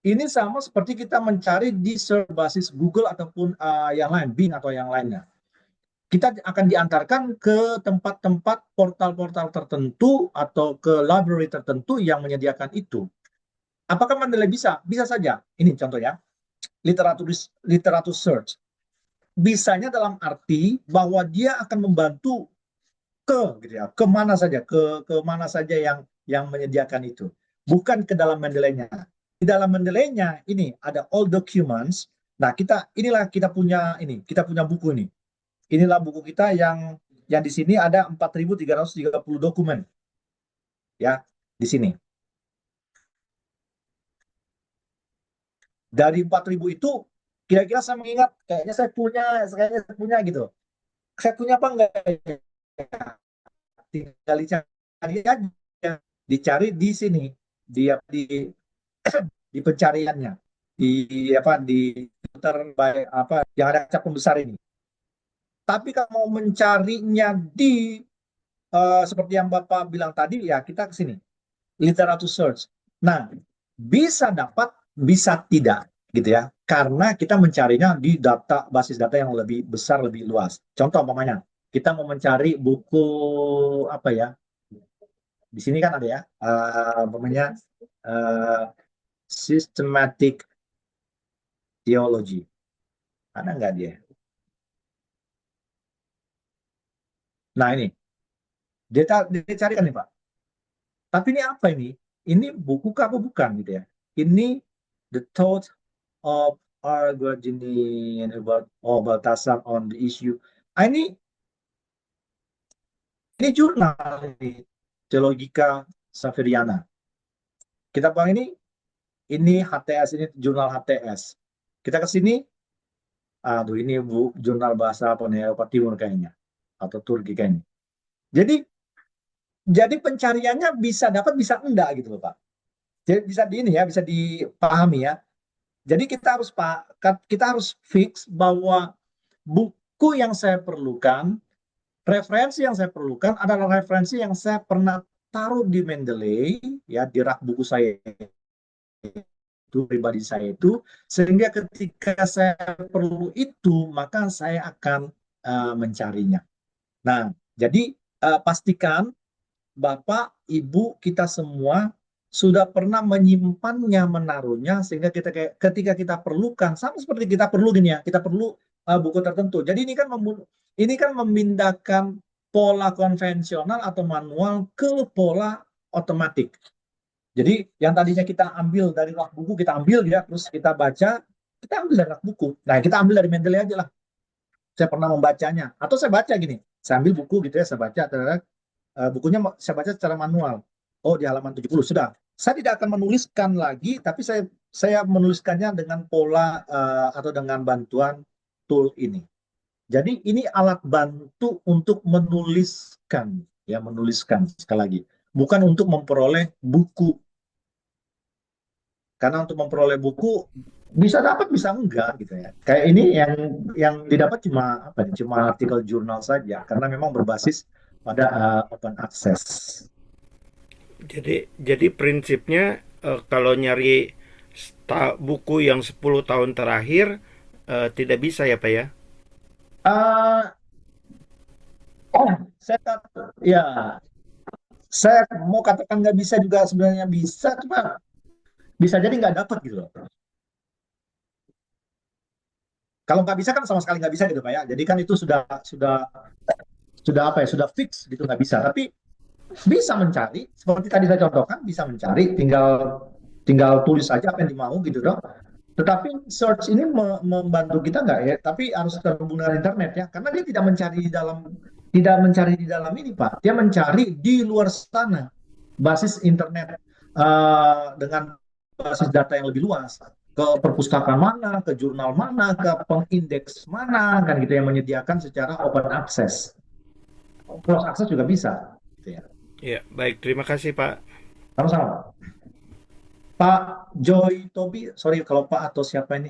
Ini sama seperti kita mencari di search basis Google ataupun yang lain, Bing atau yang lainnya. Kita akan diantarkan ke tempat-tempat portal-portal tertentu atau ke library tertentu yang menyediakan itu. Apakah Mendeley bisa? Bisa saja. Ini contohnya, literatur search. Bisanya dalam arti bahwa dia akan membantu gitu ya, ke mana saja yang menyediakan itu. Bukan ke dalam Mendeley-nya. Di dalam Mendeley-nya ini ada all documents. Nah, kita punya buku ini. Inilah buku kita yang di sini ada 4.330 dokumen. Ya, di sini. Dari 4.000 itu, kira-kira saya mengingat, kayaknya saya punya gitu. Saya punya apa enggak? Tinggal dicari aja, dicari di sini, di di pencariannya, di di filter by yang ada cap pembesar ini. Tapi kalau mau mencarinya di seperti yang Bapak bilang tadi, ya kita ke sini, literatur search. Nah, bisa dapat, bisa tidak, gitu ya. Karena kita mencarinya di basis data yang lebih besar, lebih luas. Contoh umpamanya, kita mau mencari buku apa ya? Di sini kan ada ya, umpamanya uh, systematic theology. Ada nggak dia? Nah ini, dia carikan nih Pak. Tapi ini apa ini? Ini buku kah apa bukan gitu ya? Ini The Thought of Argugini about Baltasar on the issue. Ini jurnal ini, Theologica Saveriana. Kita bang ini HTS, ini jurnal HTS. Kita ke sini, aduh ini jurnal bahasa apa nih, Eropa Timur kayaknya, atau Turki kayaknya. Jadi pencariannya bisa dapat, bisa enggak gitu loh Pak. Jadi bisa di ini ya, bisa dipahami ya. Jadi kita harus fix bahwa buku yang saya perlukan, referensi yang saya perlukan adalah referensi yang saya pernah taruh di Mendeley ya, di rak buku saya itu, pribadi saya itu, sehingga ketika saya perlu itu maka saya akan mencarinya. Nah, jadi pastikan Bapak, Ibu, kita semua sudah pernah menyimpannya, menaruhnya, sehingga ketika kita perlukan, sama seperti kita perlu gini ya, kita perlu buku tertentu. Jadi ini kan memindahkan pola konvensional atau manual ke pola otomatik. Jadi yang tadinya kita ambil dari rak buku, kita ambil ya, terus kita baca, kita ambil dari rak buku. Nah, kita ambil dari Mendeley aja lah. Saya pernah membacanya. Atau saya baca gini, saya ambil buku gitu ya, saya baca, bukunya saya baca secara manual. Oh, di halaman 70 sudah. Saya tidak akan menuliskan lagi, tapi saya menuliskannya dengan pola atau dengan bantuan tool ini. Jadi ini alat bantu untuk menuliskan, ya menuliskan sekali lagi. Bukan untuk memperoleh buku. Karena untuk memperoleh buku bisa dapat, bisa enggak gitu ya. Kayak ini yang didapat cuma artikel jurnal saja, karena memang berbasis pada open access. Jadi prinsipnya kalau nyari buku yang 10 tahun terakhir tidak bisa ya Pak ya? Uh, ya, saya mau katakan nggak bisa juga sebenarnya bisa, cuma bisa jadi nggak dapat gitu loh. Kalau nggak bisa kan sama sekali nggak bisa gitu Pak ya. Jadi kan itu sudah apa ya, sudah fix gitu, nggak bisa. Tapi bisa mencari, seperti tadi saya contohkan, bisa mencari, tinggal tinggal tulis aja apa yang dimau gitu dong. Tetapi search ini membantu kita nggak ya? Tapi harus terhubung dengan internet ya, karena dia tidak mencari di dalam ini Pak. Dia mencari di luar sana, basis internet dengan basis data yang lebih luas. Ke perpustakaan mana, ke jurnal mana, ke pengindeks mana, kan gitu yang menyediakan secara open access. Close access juga bisa. Gitu ya. Ya, baik. Terima kasih Pak. Sama-sama. Pak Joy Tobi, sorry kalau Pak atau siapa ini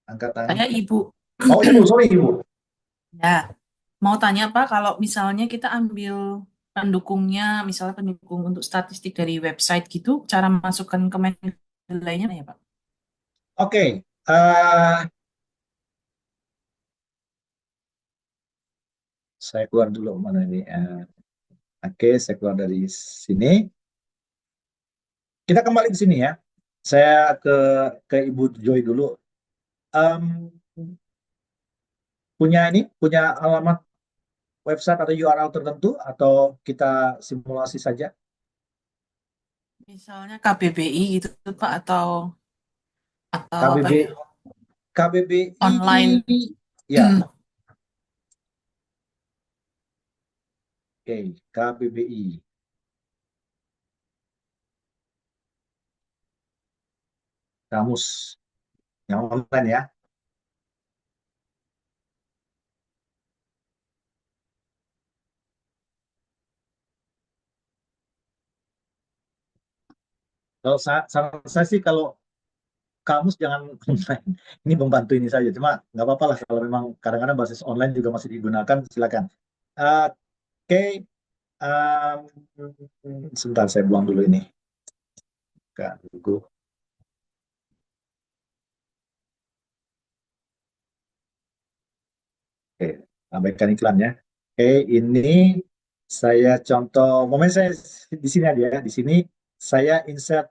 angkat tangan. Saya Ibu. Oh Ibu, sorry Ibu. Ya, mau tanya Pak, kalau misalnya kita ambil pendukungnya, misalnya pendukung untuk statistik dari website gitu, cara masukkan ke Mendeley-nya ya Pak? Oke, saya keluar dulu mana ini. Oke, saya keluar dari sini. Kita kembali ke sini ya. Saya ke Ibu Joy dulu. Em, punya alamat website atau URL tertentu atau kita simulasi saja? Misalnya KBBI gitu Pak, atau apa KBB, ya, KBBI, online. ya, oke, KBBI. Kamus. yang online ya. Kalau saran saya sih kalau kamus jangan online. Ini membantu ini saja. Cuma nggak apa-apa lah kalau memang kadang-kadang basis online juga masih digunakan, silakan. Oke, sebentar saya buang dulu ini. Buka dulu. Oke, abaikan iklannya. Oke, ini saya contoh. Momen saya di sini aja ya. Di sini saya insert,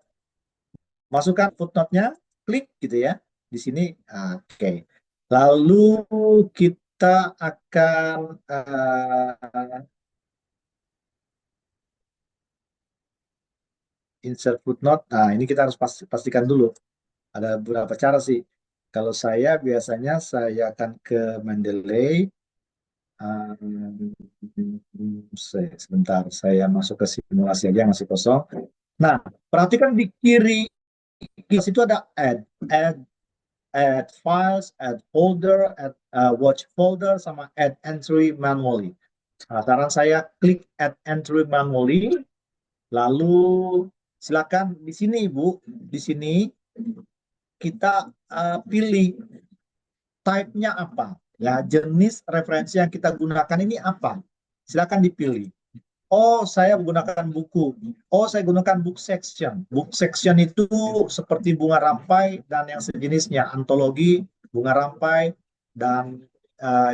masukkan footnote-nya, klik gitu ya. Di sini, oke. Lalu kita akan insert footnote. Nah, ini kita harus pastikan dulu. Ada beberapa cara sih. Kalau saya biasanya saya akan ke Mendeley. Sebentar, saya masuk ke simulasi aja yang masih kosong. Nah, perhatikan di kiri situ ada add files, add folder, add watch folder, sama add entry manually. Nah, saran saya klik add entry manually, lalu silakan di sini Bu, di sini kita pilih type-nya apa, ya jenis referensi yang kita gunakan ini apa. Silakan dipilih. Oh, saya menggunakan buku. Oh, saya gunakan book section. Book section itu seperti bunga rampai dan yang sejenisnya, antologi, bunga rampai, dan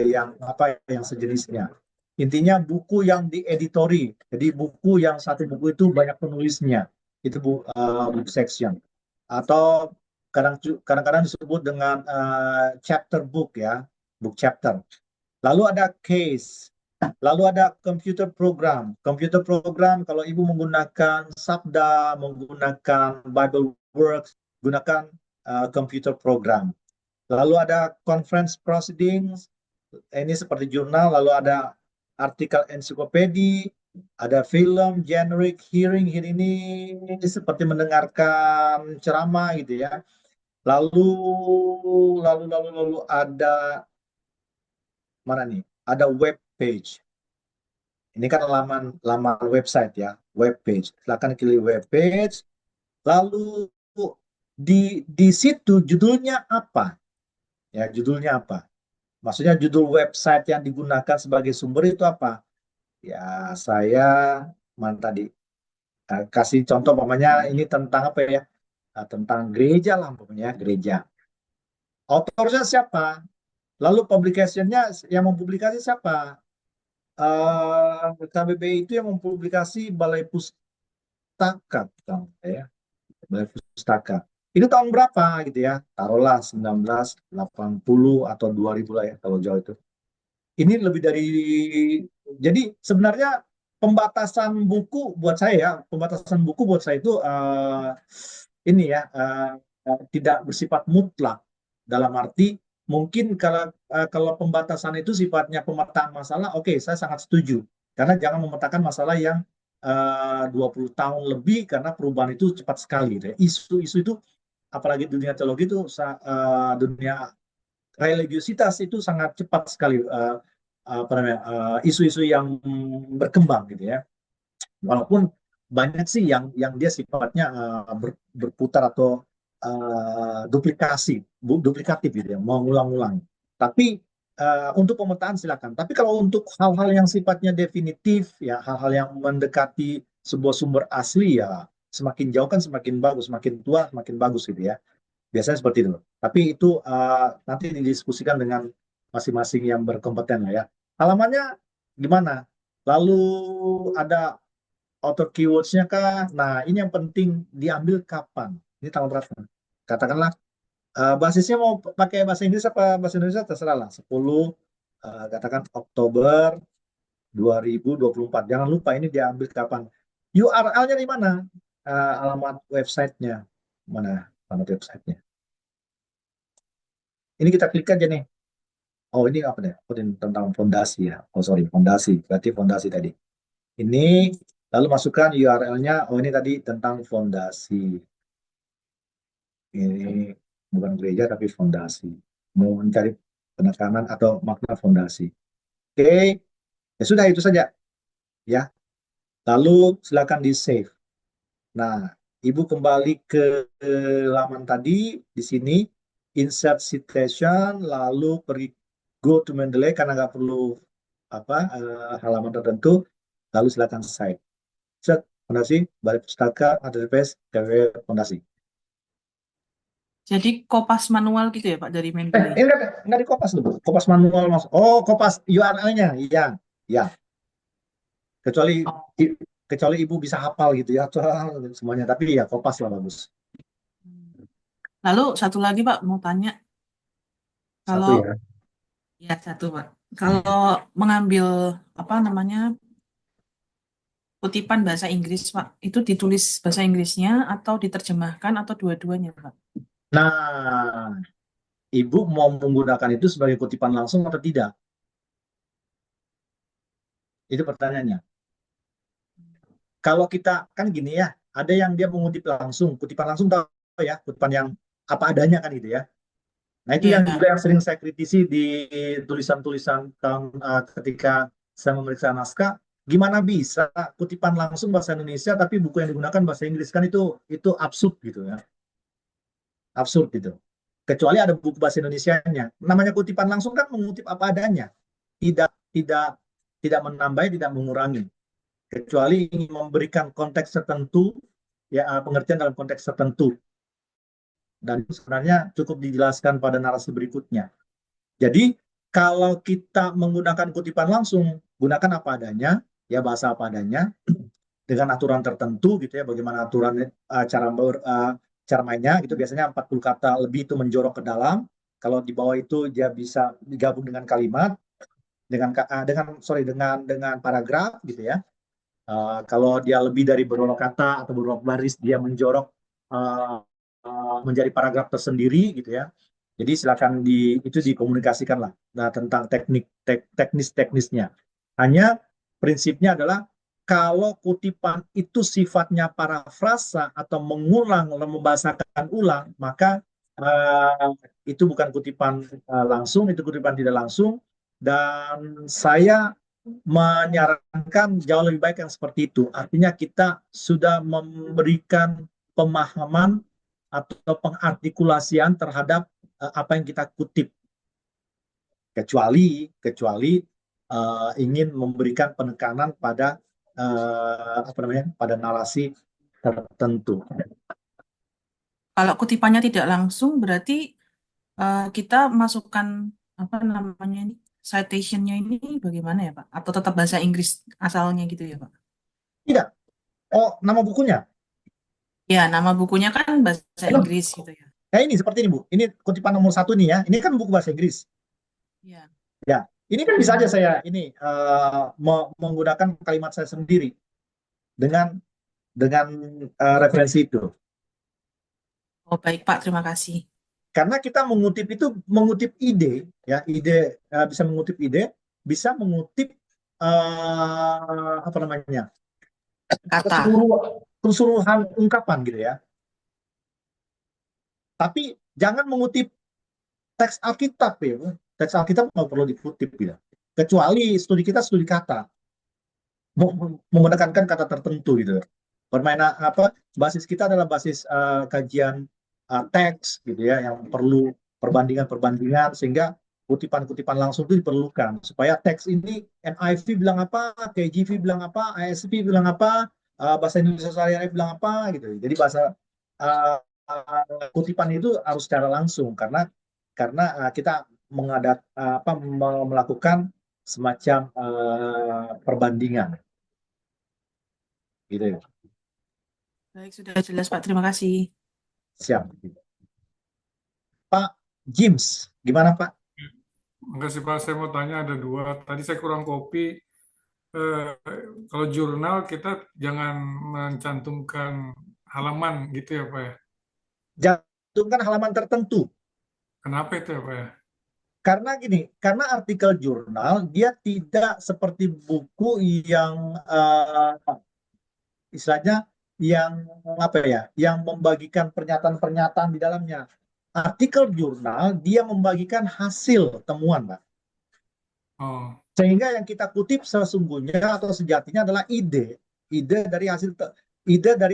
yang apa yang sejenisnya. Intinya buku yang dieditori. Jadi buku yang satu buku itu banyak penulisnya. Itu book section. Atau kadang-kadang disebut dengan chapter book ya, book chapter. Lalu ada case. Lalu ada computer program. Computer program kalau ibu menggunakan Sabda, menggunakan Bible Works, gunakan computer program. Lalu ada conference proceedings, ini seperti jurnal. Lalu ada artikel ensiklopedi, ada film, generic, hearing ini seperti mendengarkan ceramah gitu ya. Lalu ada mana nih? Ada web page. Ini kan laman website ya, web page. Silakan pilih web page. Lalu di situ judulnya apa? Ya, judulnya apa? Maksudnya judul website yang digunakan sebagai sumber itu apa? Ya, saya mana tadi kasih contoh umpamanya ini tentang apa ya? Tentang gereja lah umpamanya, gereja. Autornya siapa? Lalu publicationnya yang mempublikasi siapa? KBBI itu yang mempublikasi Balai Pustaka, ya, Balai Pustaka. Itu tahun berapa gitu ya? Taruhlah 1980 atau 2000 lah ya kalau jauh itu. Ini lebih dari, jadi sebenarnya pembatasan buku buat saya itu ini ya tidak bersifat mutlak, dalam arti mungkin kalau pembatasan itu sifatnya pemetaan masalah, oke, saya sangat setuju karena jangan memetakan masalah yang 20 tahun lebih karena perubahan itu cepat sekali gitu ya. Isu-isu itu apalagi dunia teologi itu dunia religiusitas itu sangat cepat sekali apa namanya isu-isu yang berkembang gitu ya. Walaupun banyak sih yang dia sifatnya berputar atau duplikatif gitu ya, mengulang-ulang. Tapi untuk pemetaan silakan. Tapi kalau untuk hal-hal yang sifatnya definitif ya, hal-hal yang mendekati sebuah sumber asli ya, semakin jauh kan semakin bagus, semakin tua semakin bagus gitu ya. Biasanya seperti itu. Tapi itu nanti didiskusikan dengan masing-masing yang berkompeten lah ya. Halamannya gimana? Lalu ada author keywords-nya kah? Nah, ini yang penting diambil kapan? Ini tanggal berapa? Katakanlah basisnya mau pakai bahasa Inggris apa bahasa Indonesia terserah lah. 10 katakan Oktober 2024. Jangan lupa ini diambil kapan. URL-nya di mana? Alamat website-nya. Mana alamat website-nya? Ini kita klik aja nih. Oh, ini apa deh? Oh, ini tentang fondasi ya. Oh, sorry, fondasi. Berarti fondasi tadi. Ini lalu masukkan URL-nya. Oh, ini tadi tentang fondasi. Ini bukan gereja tapi fondasi. Mau mencari penekanan atau makna fondasi. Oke, ya sudah itu saja ya. Lalu silakan di save. Nah, Ibu kembali ke laman tadi di sini insert citation lalu pergi go to Mendeley karena nggak perlu halaman tertentu lalu silakan save. Set fondasi Balai Pustaka ADPS KW Fondasi. Jadi kopas manual gitu ya Pak dari Mendeley. Ini nggak di kopas dulu. Kopas manual mas. Oh, kopas URL-nya. Iya, ya. Kecuali Oh. kecuali ibu bisa hafal gitu ya semuanya. Tapi ya kopas lah bagus. Lalu satu lagi Pak mau tanya, Satu kalau ya. ya satu Pak, kalau mengambil apa namanya kutipan bahasa Inggris Pak, itu ditulis bahasa Inggrisnya atau diterjemahkan atau dua-duanya Pak? Nah, ibu mau menggunakan itu sebagai kutipan langsung atau tidak? Itu pertanyaannya. Kalau kita kan gini ya, ada yang dia mengutip langsung, kutipan langsung tahu ya, kutipan yang apa adanya kan gitu ya. Nah, itu yang juga Iya. yang sering saya kritisi di tulisan-tulisan ketika saya memeriksa naskah, gimana bisa kutipan langsung bahasa Indonesia tapi buku yang digunakan bahasa Inggris kan itu absurd gitu ya. Absurd gitu. Kecuali ada buku bahasa Indonesianya. Namanya kutipan langsung kan mengutip apa adanya. Tidak tidak tidak menambah, tidak mengurangi. Kecuali ingin memberikan konteks tertentu, ya pengertian dalam konteks tertentu. Dan itu sebenarnya cukup dijelaskan pada narasi berikutnya. Jadi kalau kita menggunakan kutipan langsung, gunakan apa adanya, ya bahasa apa adanya, dengan aturan tertentu gitu ya, bagaimana aturan cara mainnya gitu, biasanya 40 kata lebih itu menjorok ke dalam, kalau di bawah itu dia bisa digabung dengan kalimat, dengan paragraf gitu ya. Kalau dia lebih dari beberapa kata atau beberapa baris, dia menjorok uh, menjadi paragraf tersendiri gitu ya. Jadi silakan itu dikomunikasikan lah. Nah, tentang teknisnya. Hanya prinsipnya adalah kalau kutipan itu sifatnya parafrasa atau mengulang, membahasakan ulang, maka itu bukan kutipan langsung, itu kutipan tidak langsung. Dan saya menyarankan jauh lebih baik yang seperti itu. Artinya kita sudah memberikan pemahaman atau pengartikulasian terhadap apa yang kita kutip. Kecuali ingin memberikan penekanan pada pada narasi tertentu. Kalau kutipannya tidak langsung berarti kita masukkan apa namanya ini citation-nya ini bagaimana ya Pak? Atau tetap bahasa Inggris asalnya gitu ya Pak? Tidak. Oh, nama bukunya. Ya, nama bukunya kan bahasa Inggris gitu ya. Nah, ini seperti ini, Bu. Ini kutipan nomor 1 nih ya. Ini kan buku bahasa Inggris. Ya. Ya, ini kan bisa aja saya menggunakan kalimat saya sendiri dengan referensi itu. Oh, baik Pak, terima kasih. Karena kita mengutip ide, ya bisa mengutip ide, bisa mengutip Kata. keseluruhan ungkapan gitu ya. Tapi jangan mengutip teks Alkitab ya. Teks Alkitab nggak perlu dikutip gitu. Kecuali studi kita studi kata, menggunakan kata tertentu gitu. Permainan basis kita adalah basis kajian teks gitu ya, yang perlu perbandingan sehingga kutipan-kutipan langsung itu diperlukan supaya teks ini NIV bilang apa, KJV bilang apa, ISV bilang apa, bahasa Indonesia sehari-hari bilang apa gitu. Jadi bahasa kutipan itu harus secara langsung karena kita melakukan semacam perbandingan gitu ya. Baik, sudah jelas Pak, terima kasih. Siap. Pak James, gimana Pak? Enggak sih Pak, saya mau tanya ada dua. Tadi saya kurang kopi. Kalau jurnal kita jangan mencantumkan halaman gitu ya Pak ya. Cantumkan halaman tertentu. Kenapa itu ya Pak ya? Karena artikel jurnal dia tidak seperti buku yang istilahnya yang yang membagikan pernyataan-pernyataan di dalamnya. artikel jurnal dia membagikan hasil temuan, Pak. Oh, Sehingga yang kita kutip sesungguhnya atau sejatinya adalah ide dari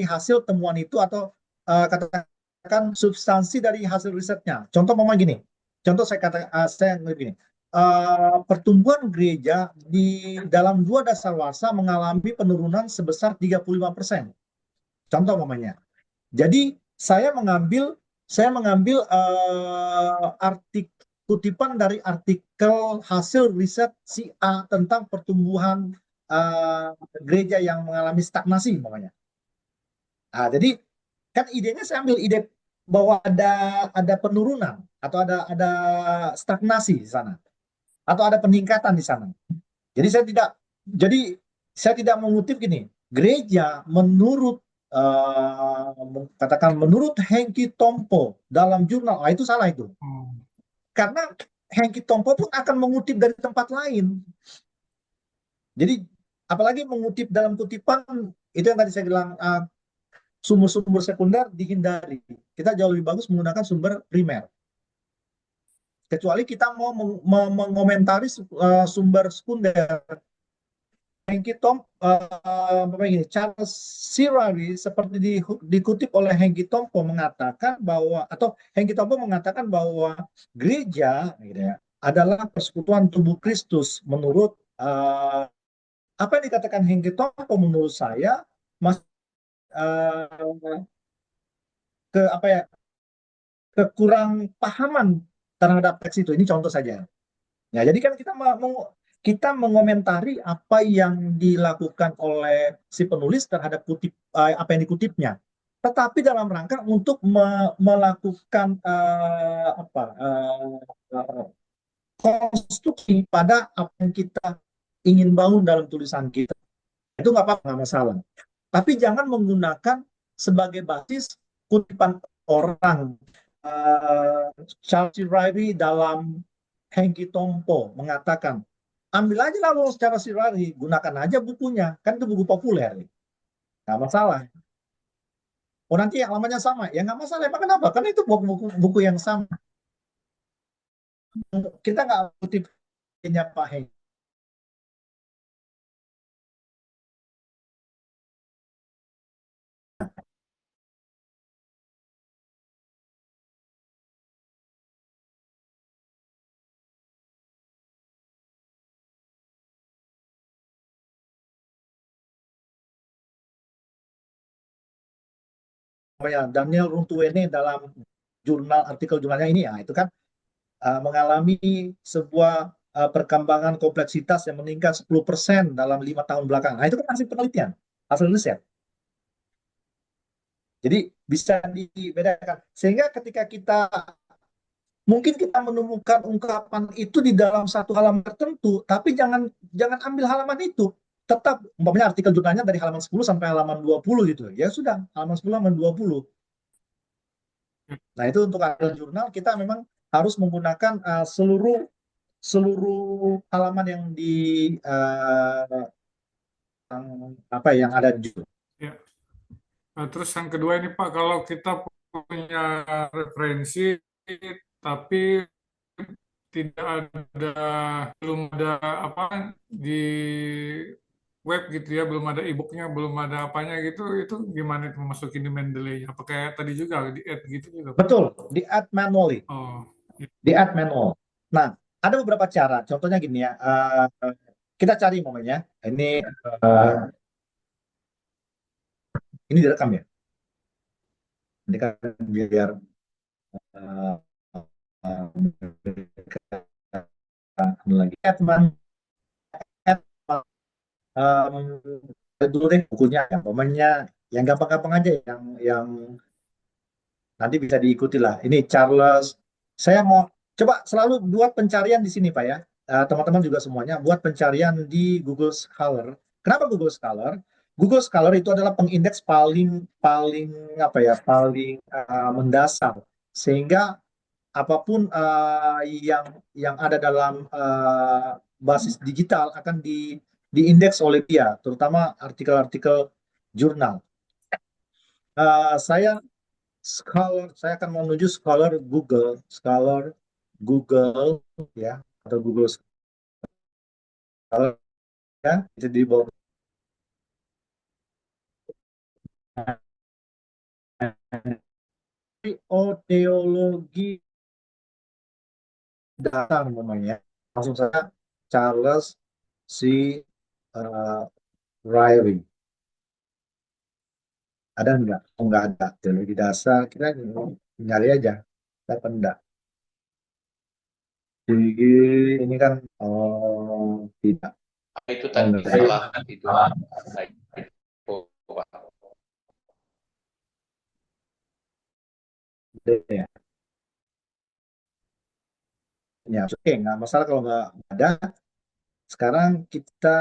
hasil temuan itu atau katakan substansi dari hasil risetnya. Contoh mama gini, contoh saya begini, pertumbuhan gereja di dalam 2 dasawarsa mengalami penurunan sebesar 35%. Contoh mamanya. Jadi saya mengambil kutipan dari artikel hasil riset si A tentang pertumbuhan gereja yang mengalami stagnasi umpamanya. Nah, jadi kan idenya saya ambil ide bahwa ada penurunan atau ada stagnasi di sana atau ada peningkatan di sana. Jadi saya tidak mengutip gini, gereja katakan menurut Hengki Tompo dalam jurnal, itu salah itu. oh, Karena Hengki Tompo pun akan mengutip dari tempat lain. Jadi apalagi mengutip dalam kutipan itu yang tadi saya bilang sumber-sumber sekunder dihindari. Kita jauh lebih bagus menggunakan sumber primer. Kecuali kita mau mengomentari sumber sekunder. Hengki Tom, Charles Sirari seperti dikutip oleh Hengki Tompo mengatakan bahwa gereja gitu ya, adalah persekutuan tubuh Kristus menurut apa yang dikatakan Hengki Tompo menurut saya uh, kekurang pahaman terhadap teks itu. Ini contoh saja. Ya, jadi kan kita mengomentari apa yang dilakukan oleh si penulis terhadap apa yang dikutipnya, tetapi dalam rangka untuk melakukan konstruksi pada apa yang kita ingin bangun dalam tulisan kita. Itu nggak apa-apa, nggak masalah. Tapi jangan menggunakan sebagai basis kutipan orang. Charles Riley dalam Hengki Tompo mengatakan, ambil aja lalu secara Sirari, gunakan aja bukunya, kan itu buku populer, nggak masalah. Oh nanti halamannya sama, ya nggak masalah. Emang kenapa? Karena itu buku yang sama. Kita nggak kutipnya Pak Hengki. Daniel Runtuwene dalam artikel jurnalnya ini, ya itu kan mengalami sebuah perkembangan kompleksitas yang meningkat 10% dalam 5 tahun belakangan. Nah, itu kan hasil penelitian, hasil riset. Jadi bisa dibedakan. Sehingga ketika mungkin kita menemukan ungkapan itu di dalam satu halaman tertentu, tapi jangan ambil halaman itu. Tetap, umpamanya artikel jurnalnya dari halaman 10 sampai halaman 20 gitu. Ya sudah, halaman 10 halaman 20. Nah, itu untuk artikel jurnal kita memang harus menggunakan seluruh halaman yang ada di jurnal. ya. Nah, terus yang kedua ini Pak, kalau kita punya referensi tapi belum ada apa di web gitu ya, belum ada e-booknya, belum ada apanya gitu, itu gimana itu memasukin di Mendeley? Apa kayak tadi juga di add gitu juga, Pak? Betul, di add manually. Oh, Di add manual. Nah, ada beberapa cara. Contohnya gini ya, kita cari momennya. Ini direkam ya. Ini kan biar lagi add dulu deh bukunya, momennya yang gampang-gampang aja, yang nanti bisa diikuti lah. Ini Charles. Saya mau coba selalu buat pencarian di sini Pak ya. Teman-teman juga semuanya buat pencarian di Google Scholar. Kenapa Google Scholar? Google Scholar itu adalah pengindeks paling mendasar, sehingga apapun yang ada dalam basis digital akan diindeks oleh dia, terutama artikel-artikel jurnal. Saya Scholar, saya akan menuju Scholar Google ya, atau Google Scholar ya, itu di bawah teologi dasar namanya. Langsung saja Charles C. uh, Ryrie. Ada enggak? Oh, enggak ada. Teologi dasar, kita nyari aja. Dapat enggak? Jadi ini kan tidak. Itu Oh, tadi enggak ada. salah itu. Ya. Ya, oke, nggak masalah kalau nggak ada. Sekarang kita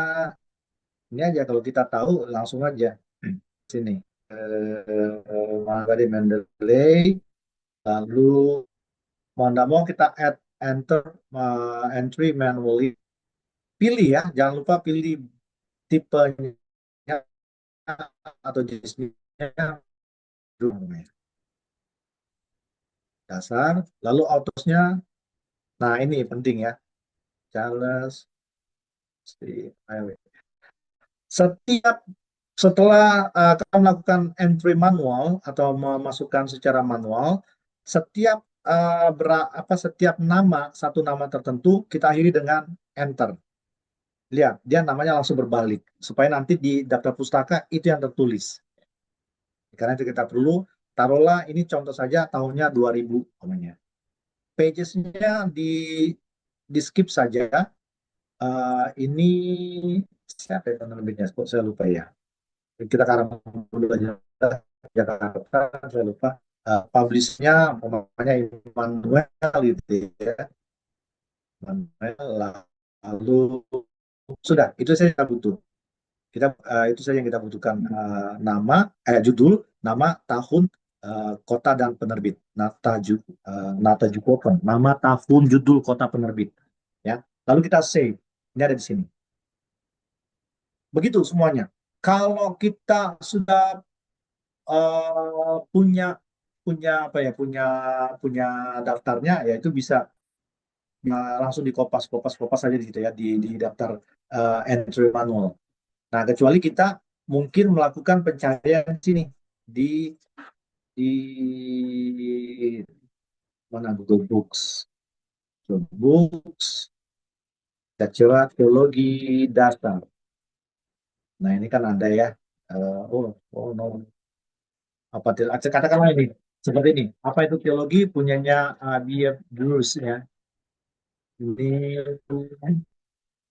ini aja, kalau kita tahu langsung aja sini. Mana tadi Mendeley, lalu mau nggak mau kita add enter entry manually. Pilih ya, jangan lupa pilih tipenya atau jenisnya dasar, lalu autosnya. Nah ini penting ya, Charles. Setiap setelah kita melakukan entry manual atau memasukkan secara manual, setiap setiap nama, satu nama tertentu kita akhiri dengan enter. Lihat, dia namanya langsung berbalik supaya nanti di daftar pustaka itu yang tertulis. Karena itu kita perlu, taruhlah ini contoh saja tahunnya 2000 namanya. Pages-nya di skip saja. Ini siapa yang penerbitnya? Kok saya lupa ya. Kita karang dulu aja Jakarta, saya lupa. Publishnya namanya Immanuel gitu ya. Immanuel, lalu sudah itu saja kita butuh. Itu saja yang kita butuhkan, judul, nama, tahun, kota dan penerbit. Nata Jukopen, nama, tahun, judul, kota, penerbit. Ya, lalu kita save. Ini ada di sini. Begitu semuanya. Kalau kita sudah punya punya daftarnya, ya itu bisa langsung dikopas saja di situ ya, di daftar entry manual. Nah, kecuali kita mungkin melakukan pencarian di sini di mana, Google Books. Kita coba teologi dasar. Nah, ini kan ada ya. No. Apa katakanlah ini seperti ini. Apa itu teologi? Punyanya B.F. Bruce ya.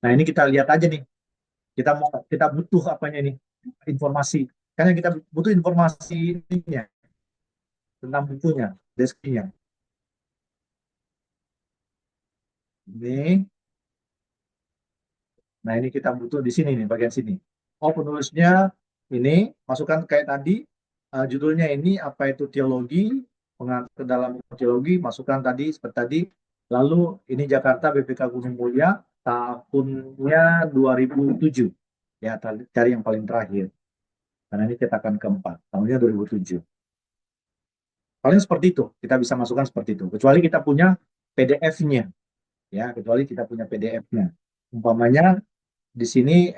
Nah, ini kita lihat aja nih. Kita butuh apanya ini? Informasi. Karena kita butuh informasi ininya tentang bukunya, deskripsinya. Ini. Nah, ini kita butuh di sini nih, bagian sini. Oh, penulisnya ini masukkan kayak tadi, judulnya ini apa itu teologi, pengantar ke dalam teologi, masukkan tadi seperti tadi. Lalu ini Jakarta BPK Gunung Mulia, tahunnya 2007. Ya, cari yang paling terakhir. Karena ini cetakan keempat, tahunnya 2007. Paling seperti itu, kita bisa masukkan seperti itu. Kecuali kita punya PDF-nya. Ya, kecuali kita punya PDF-nya. Umpamanya di sini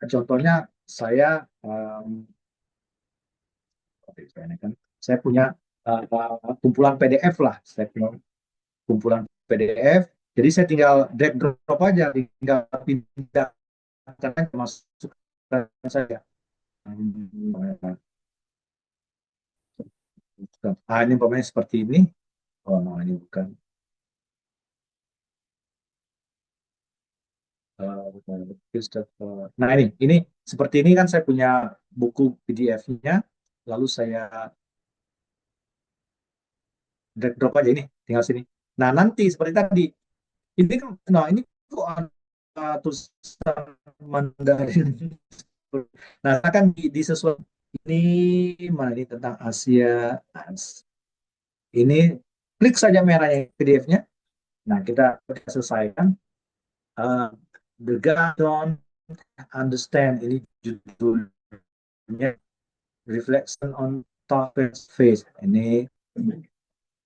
contohnya saya saya punya kumpulan PDF lah, saya punya kumpulan PDF, jadi saya tinggal drag drop aja, tinggal pindahkan masukkan saya. Ini umpamanya seperti ini. Oh no, ini bukan. Nah, ini seperti ini kan, saya punya buku PDF-nya, lalu saya drag drop aja, ini tinggal sini. Nah, nanti seperti tadi, ini kan, ini kok ada tulisan Mandarin. Nah, akan disesuaikan. Ini mana ini tentang Asia. Ini klik saja merahnya PDF-nya. Nah, kita selesaikan. The God Don't Understand, ini judulnya, Reflection on Thomas Faith. Ini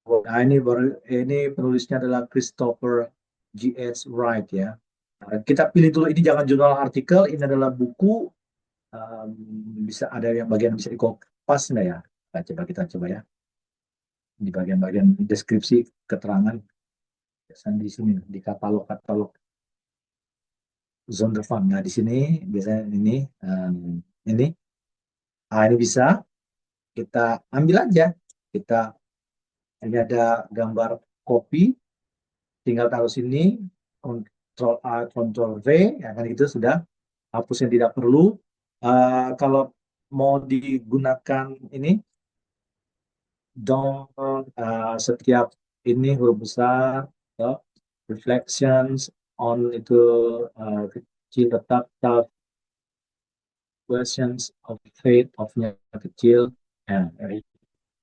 Nah, ini penulisnya adalah Christopher G.H. Wright ya. Kita pilih dulu, ini jangan jurnal artikel, ini adalah buku. Bisa ada yang bagian bisa dikopas nggak ya? Nah, coba kita coba ya. Di bagian-bagian deskripsi keterangan, biasanya di sini di katalog Zondervan. Nah, di sini biasanya ini. Ini bisa kita ambil aja. Ini ada gambar kopi, tinggal taruh sini, Ctrl A, Ctrl V, ya kan itu sudah hapus yang tidak perlu. Kalau mau digunakan ini, setiap ini huruf besar, ya, reflections on itu kecil, tetap questions of faith of-nya kecil, ya,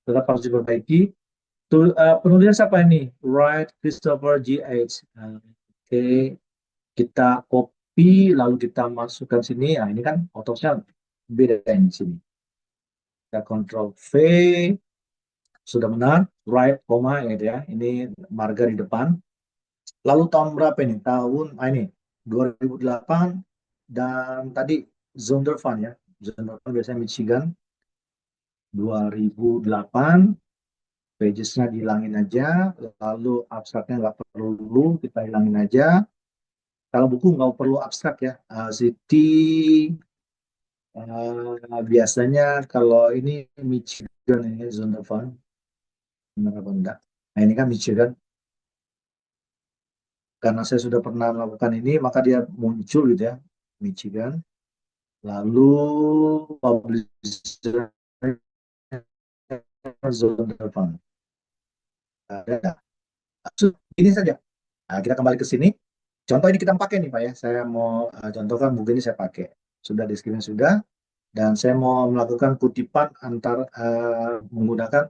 tetap harus diperbaiki. Penulisnya siapa ini? Wright Christopher G.H. Oke, kita copy lalu kita masukkan sini. Nah, ini kan otosnya beda di sini. Kita Ctrl V, sudah benar, right, koma gitu ya. Ini marga di depan. Lalu tahun berapa ini? Ini 2008 dan tadi Zondervan ya. Zondervan biasanya Michigan 2008. Pagesnya dihilangin aja, lalu abstraknya nggak perlu, kita hilangin aja. Kalau buku nggak perlu abstrak ya. City biasanya kalau ini Michigan, ini Zondervan, benar apa enggak? Nah, ini kan Michigan. Karena saya sudah pernah melakukan ini, maka dia muncul gitu ya, Michigan. Lalu publisher Zondervan. Ada. Ini saja. Nah, kita kembali ke sini. Contoh ini kita pakai nih Pak ya. Saya mau contohkan buku ini saya pakai. Sudah di screen sudah. Dan saya mau melakukan kutipan menggunakan,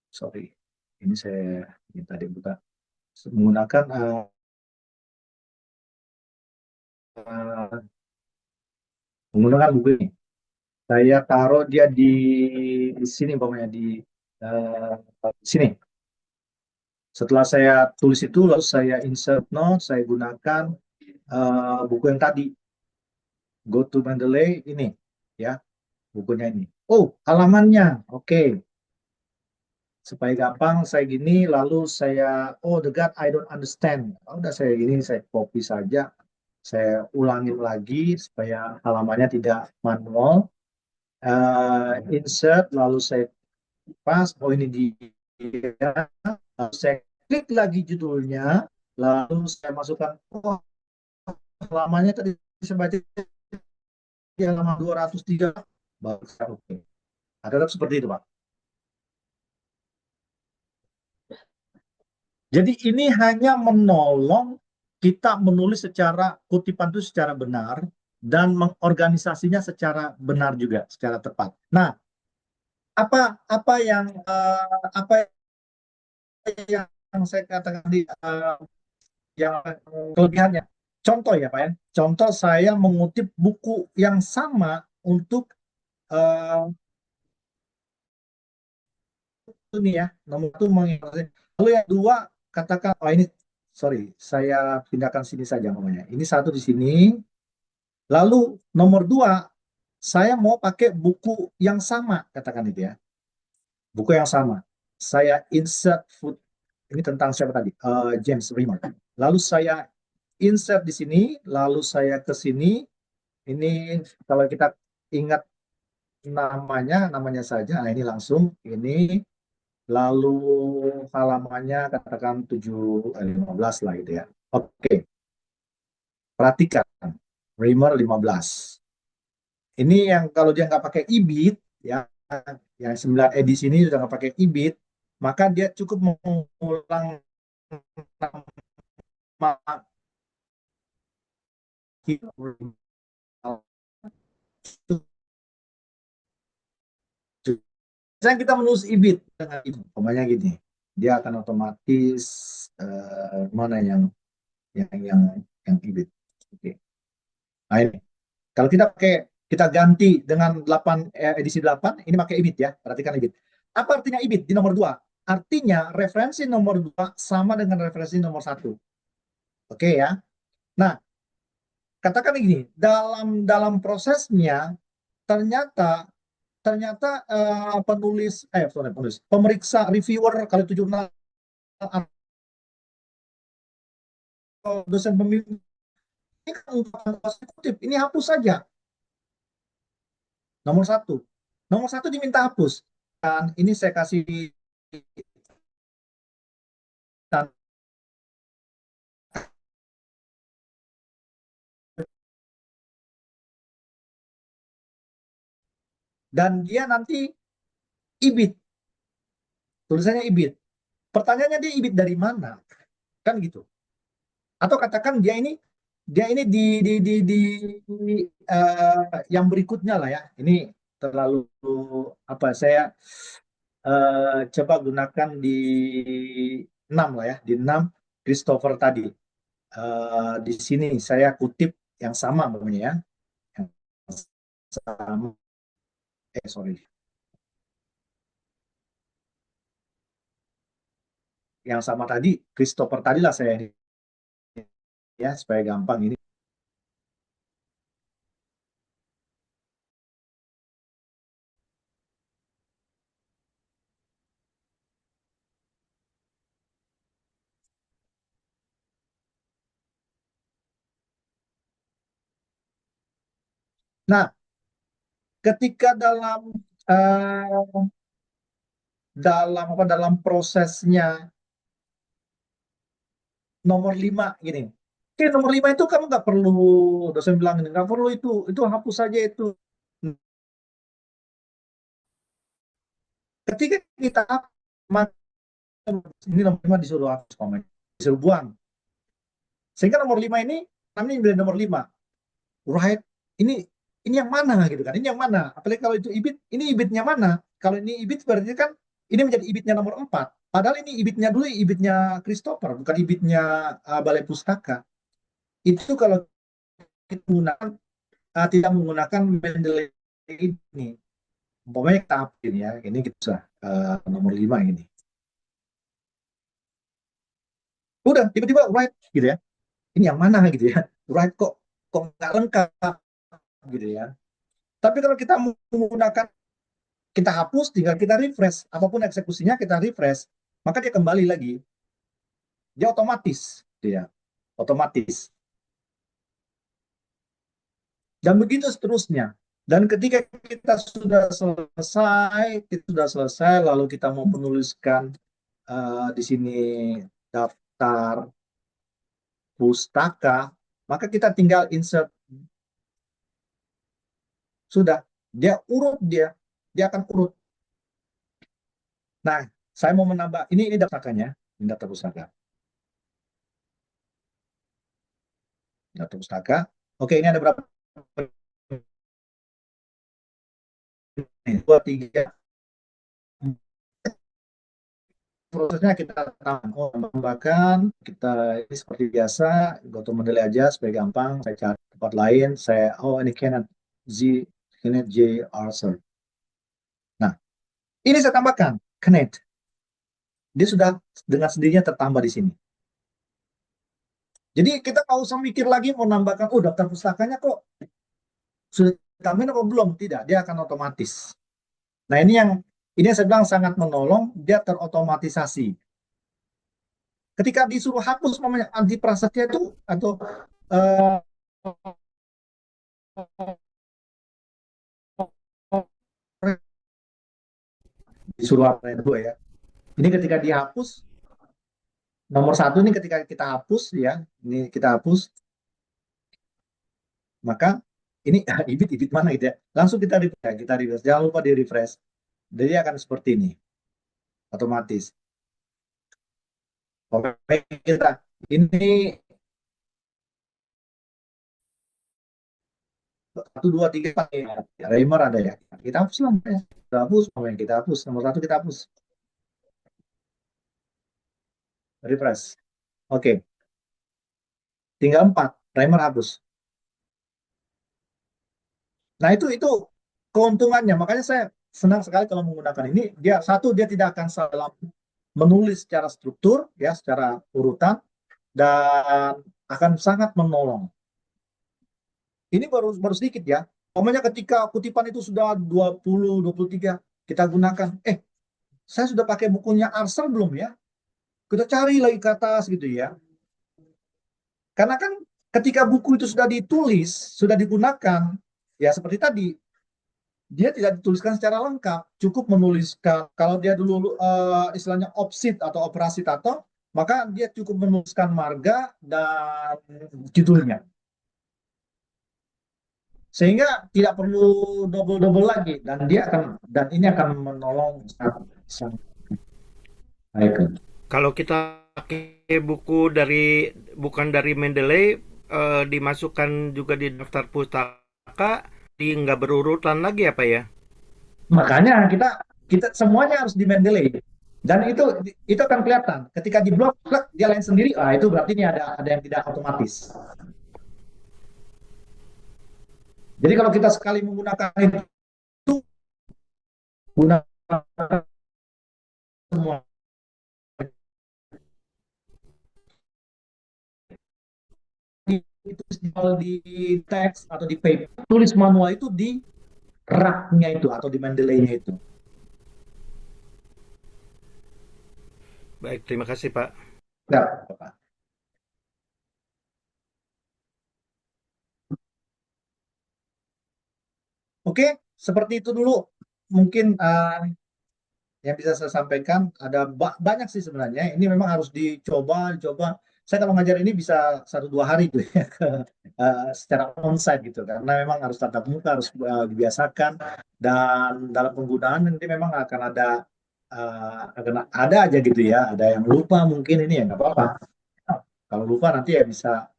sorry, ini saya ini tadi buka, menggunakan menggunakan buku ini. Saya taruh dia di sini, umpamanya di sini. Setelah saya tulis itu, lalu saya insert note, saya gunakan buku yang tadi, Go to Mendeley ini, ya, bukunya ini. Oh, halamannya, oke. Supaya gampang, saya gini, lalu saya, oh, the God, I don't understand. Udah saya gini, saya copy saja, saya ulangin lagi supaya halamannya tidak manual. Insert, lalu saya pas, oh ini dia, lalu saya klik lagi judulnya, lalu saya masukkan, oh halamannya tadi saya baca di halaman 203, baru saya oke. Tetap seperti itu Pak. Jadi ini hanya menolong kita menulis secara kutipan itu secara benar dan mengorganisasinya secara benar juga, secara tepat. Nah, apa yang saya katakan di yang kelebihannya. Contoh ya Pak ya. Contoh saya mengutip buku yang sama untuk ini ya, nomor satu mengingatkan. Lalu yang dua katakan, oh ini sorry, saya pindahkan sini saja namanya. Ini satu di sini. Lalu nomor dua, saya mau pakai buku yang sama, katakan itu ya. Buku yang sama. Saya insert foot, ini tentang siapa tadi? James Rimmer. Lalu saya insert di sini, lalu saya ke sini. Ini kalau kita ingat namanya saja. Nah, ini langsung ini, lalu halamannya katakan 15 lah gitu ya. Oke. Perhatikan Rimmer 15. Ini yang kalau dia nggak pakai ibit ya, yang 9 edisi ini sudah nggak pakai ibit, maka dia cukup mengulang nama Misalnya kita menulis ibit dengan ibit, umpamanya gini, dia akan otomatis mana yang ibit. Oke. Nah ini, kalau kita ganti dengan edisi 8, ini pakai ibit ya, perhatikan ibit. Apa artinya IBIT di nomor 2? Artinya referensi nomor 2 sama dengan referensi nomor 1. Oke ya. Nah, katakan begini, dalam prosesnya ternyata pemeriksa reviewer kalau itu jurnal atau dosen pembimbing ini kan ungkapan kutip, ini hapus saja. Nomor satu diminta hapus. Dan ini saya kasih dan dia nanti IBIT, tulisannya IBIT. Pertanyaannya dia IBIT dari mana? Kan gitu. Atau katakan dia ini yang berikutnya lah ya. Ini terlalu apa saya coba gunakan di 6 lah ya, di 6 Christopher tadi. Di sini saya kutip yang sama namanya ya. Yang sama sorry. Yang sama tadi Christopher tadi lah saya ya supaya gampang ini. Nah, ketika dalam prosesnya nomor 5 gini. Oke, nomor 5 itu kamu nggak perlu, dosen bilang ini, nggak perlu itu hapus saja itu. Ketika kita ini nomor 5 disuruh hapus, disuruh buang. Sehingga nomor 5 ini, namanya bilang nomor 5. Right, ini yang mana gitu kan? Ini yang mana? Apalagi kalau itu IBIT, ini IBIT-nya mana? Kalau ini IBIT berarti kan ini menjadi IBIT-nya nomor 4. Padahal ini IBIT-nya dulu IBIT-nya Christopher, bukan IBIT-nya Balai Pustaka. Itu kalau kita menggunakan tidak menggunakan Mendeley ini. Umpamanya kita hapus ya, ini kita nomor 5 ini. Udah tiba-tiba right gitu ya. Ini yang mana gitu ya? Right kok nggak lengkap gitu ya. Tapi kalau kita menggunakan, kita hapus, tinggal kita refresh, apapun eksekusinya kita refresh, maka dia kembali lagi. Dia otomatis, dia otomatis. Dan begitu seterusnya. Dan ketika kita sudah selesai, lalu kita mau menuliskan di sini daftar pustaka, maka kita tinggal insert. Sudah, dia akan urut. Nah, saya mau menambah, ini daftarkannya, ini daftar pustaka. Daftar pustaka. Oke, ini ada berapa? 2, 3. Prosesnya kita tambahkan, kita ini seperti biasa, go to Mendeley aja supaya gampang. Saya cari tempat lain, ini Kenneth J. Arthur. Nah, ini saya tambahkan Kenneth. Dia sudah dengan sendirinya tertambah di sini. Jadi kita nggak usah mikir lagi mau nambahkan, daftar pustakanya kok sudah ditambahin apa belum? Tidak, dia akan otomatis. Nah, ini yang saya bilang sangat menolong, dia terotomatisasi. Ketika disuruh hapus namanya anti prasetya itu atau disuruh apa itu ya. Ini ketika dihapus, nomor 1 ini ketika kita hapus ya, ini kita hapus, maka ini ibit mana gitu ya. Langsung kita refresh, jangan lupa di refresh. Jadi akan seperti ini, otomatis. Oke, kita ini 1, 2, 3, 4 ya. Reimer ada ya. Kita hapus lah ya. Kita hapus, kita hapus. Nomor 1 kita hapus. Refresh. Oke. Tinggal 4. Reimer hapus. Nah, itu keuntungannya. Makanya saya senang sekali kalau menggunakan ini. Dia tidak akan salah menulis secara struktur, ya, secara urutan, dan akan sangat menolong. Ini baru baru sedikit ya. Pokoknya ketika kutipan itu sudah 20, 23, kita gunakan. Saya sudah pakai bukunya Arthur belum ya? Kita cari lagi ke atas gitu ya. Karena kan ketika buku itu sudah ditulis, sudah digunakan, ya seperti tadi, dia tidak dituliskan secara lengkap, cukup menuliskan. Kalau dia dulu istilahnya opsit atau operasi tato, maka dia cukup menuliskan marga dan judulnya. Sehingga tidak perlu double-double lagi, dan ini akan menolong sangat sangat baik. Kalau kita pakai buku bukan dari Mendeley, dimasukkan juga di daftar pustaka, di nggak berurutan lagi apa ya? Makanya kita kita semuanya harus di Mendeley. Dan itu akan kelihatan. Ketika di blok, dia lain sendiri, itu berarti ini ada yang tidak otomatis. Jadi kalau kita sekali menggunakan itu, gunakan semua. Itu di teks atau di paper, tulis manual itu di rak-nya itu atau di Mendeley-nya itu. Baik, terima kasih Pak. Nggak apa-apa. Oke, seperti itu dulu. Mungkin yang bisa saya sampaikan ada banyak sih sebenarnya. Ini memang harus dicoba. Saya kalau ngajar ini bisa 1-2 hari tuh ya, secara onsite gitu, karena memang harus tatap muka, harus dibiasakan, dan dalam penggunaan nanti memang akan ada aja gitu ya, ada yang lupa mungkin ini ya nggak apa-apa. Kalau lupa nanti ya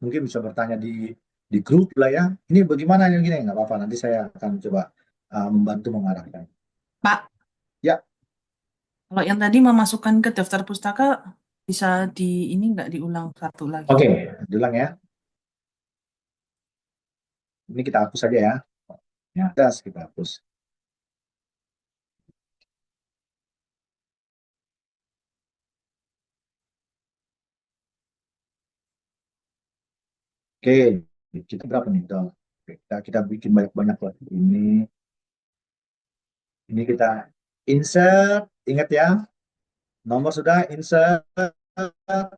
mungkin bisa bertanya di grup lah ya. Ini bagaimana yang gini nggak apa-apa. Nanti saya akan coba membantu mengarahkan. Pak, Ya, kalau yang tadi memasukkan ke daftar pustaka bisa ini nggak diulang satu lagi? oke, diulang ya. Ini kita hapus saja ya. Ya, das kita hapus. Oke, kita berapa nih? Oke, kita bikin banyak-banyak lah. Ini kita insert, ingat ya, nomor sudah insert,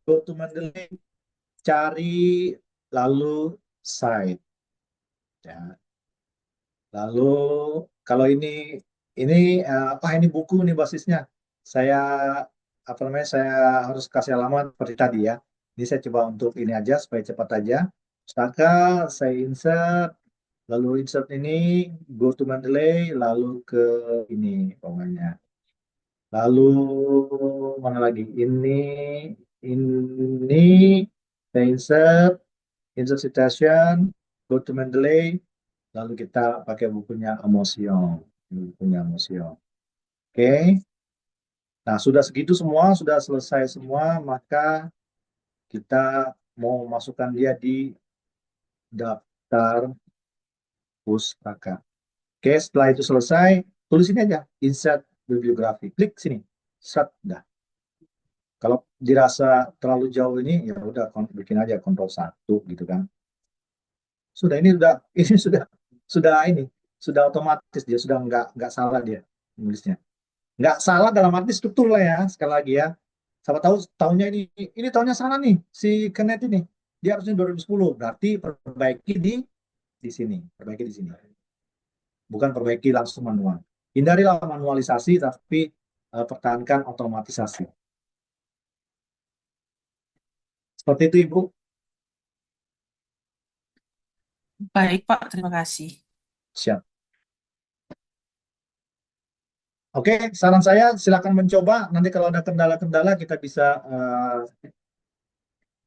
go to Mendeley, cari, lalu site. Ya. Lalu kalau ini ini buku nih basisnya. Saya saya harus kasih alamat seperti tadi ya. Ini saya coba untuk ini aja supaya cepat aja. Pustaka, saya insert, lalu insert ini, go to Mendeley, lalu ke ini pokoknya. Lalu mana lagi? Ini saya insert citation, go to Mendeley, lalu kita pakai bukunya Emosio. Oke. Nah, sudah segitu semua, sudah selesai semua, maka kita mau masukkan dia di daftar pustaka. Oke, setelah itu selesai, tulis ini aja, insert bibliografi. Klik sini. Set, dah. Kalau dirasa terlalu jauh ini, ya udah bikin aja Ctrl+1 gitu kan. Sudah ini sudah otomatis, dia sudah nggak salah dia nulisnya. Nggak salah dalam arti struktur lah ya, sekali lagi ya. Siapa tahu tahunnya ini tahunnya salah nih si Kenneth ini, dia harusnya 2010, berarti perbaiki di sini, bukan perbaiki langsung manual. Hindarilah manualisasi, tapi pertahankan otomatisasi. Seperti itu Ibu. Baik, Pak. Terima kasih. Siap. Oke, saran saya silakan mencoba. Nanti kalau ada kendala-kendala kita bisa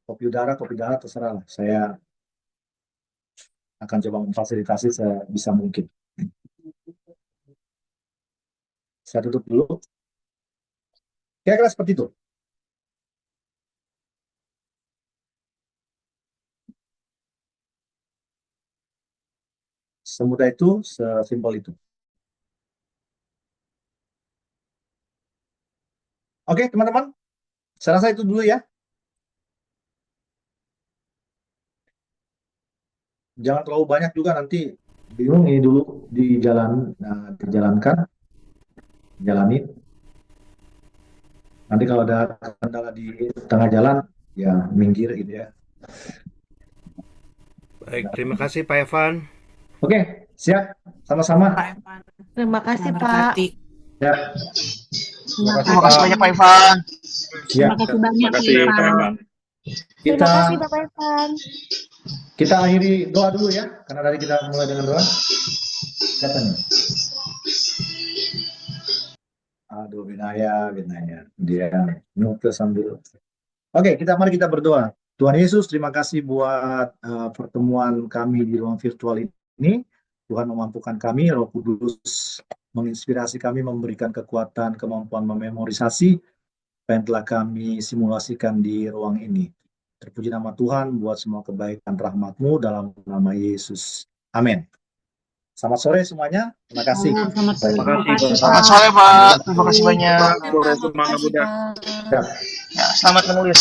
kopi udara terserah lah. Saya akan coba memfasilitasi sebisa mungkin. Saya tutup dulu. Kira-kira seperti itu. Semudah itu, sesimpel itu. Oke, teman-teman. Saya rasa itu dulu ya. Jangan terlalu banyak juga, nanti bingung ini dulu di jalan, dijalankan, jalani. Nanti kalau ada kendala di tengah jalan, ya minggir gitu ya. Baik, terima kasih Pak Evan. Oke, siap. Sama-sama. Pak Evan. Terima kasih, Selamat Pak. berarti. Ya, Terima Terima kasih kasih. banyak Pak Ivan. ya. Terima kasih banyak, Pak Terima kasih Pak Ivan. Evan. Terima Kita kasih, Bapak Ivan. kita akhiri doa dulu ya, karena tadi kita mulai dengan doa. Siapa nih? Aduh, Binaya. Dia mute sambil. Oke, mari kita berdoa. Tuhan Yesus, terima kasih buat pertemuan kami di ruang virtual ini. Tuhan memampukan kami, Roh Kudus menginspirasi kami, memberikan kekuatan, kemampuan memorisasi apa yang telah kami simulasikan di ruang ini. Terpuji nama Tuhan buat semua kebaikan rahmat-Mu dalam nama Yesus. Amin. Selamat sore semuanya. Terima kasih. Selamat sore. Terima Terima kasih, kasih, Pak. Selamat Pak. sore Pak. Terima kasih banyak. Sore semangat Terima kasih, muda. Pak. Ya. Ya, selamat menulis.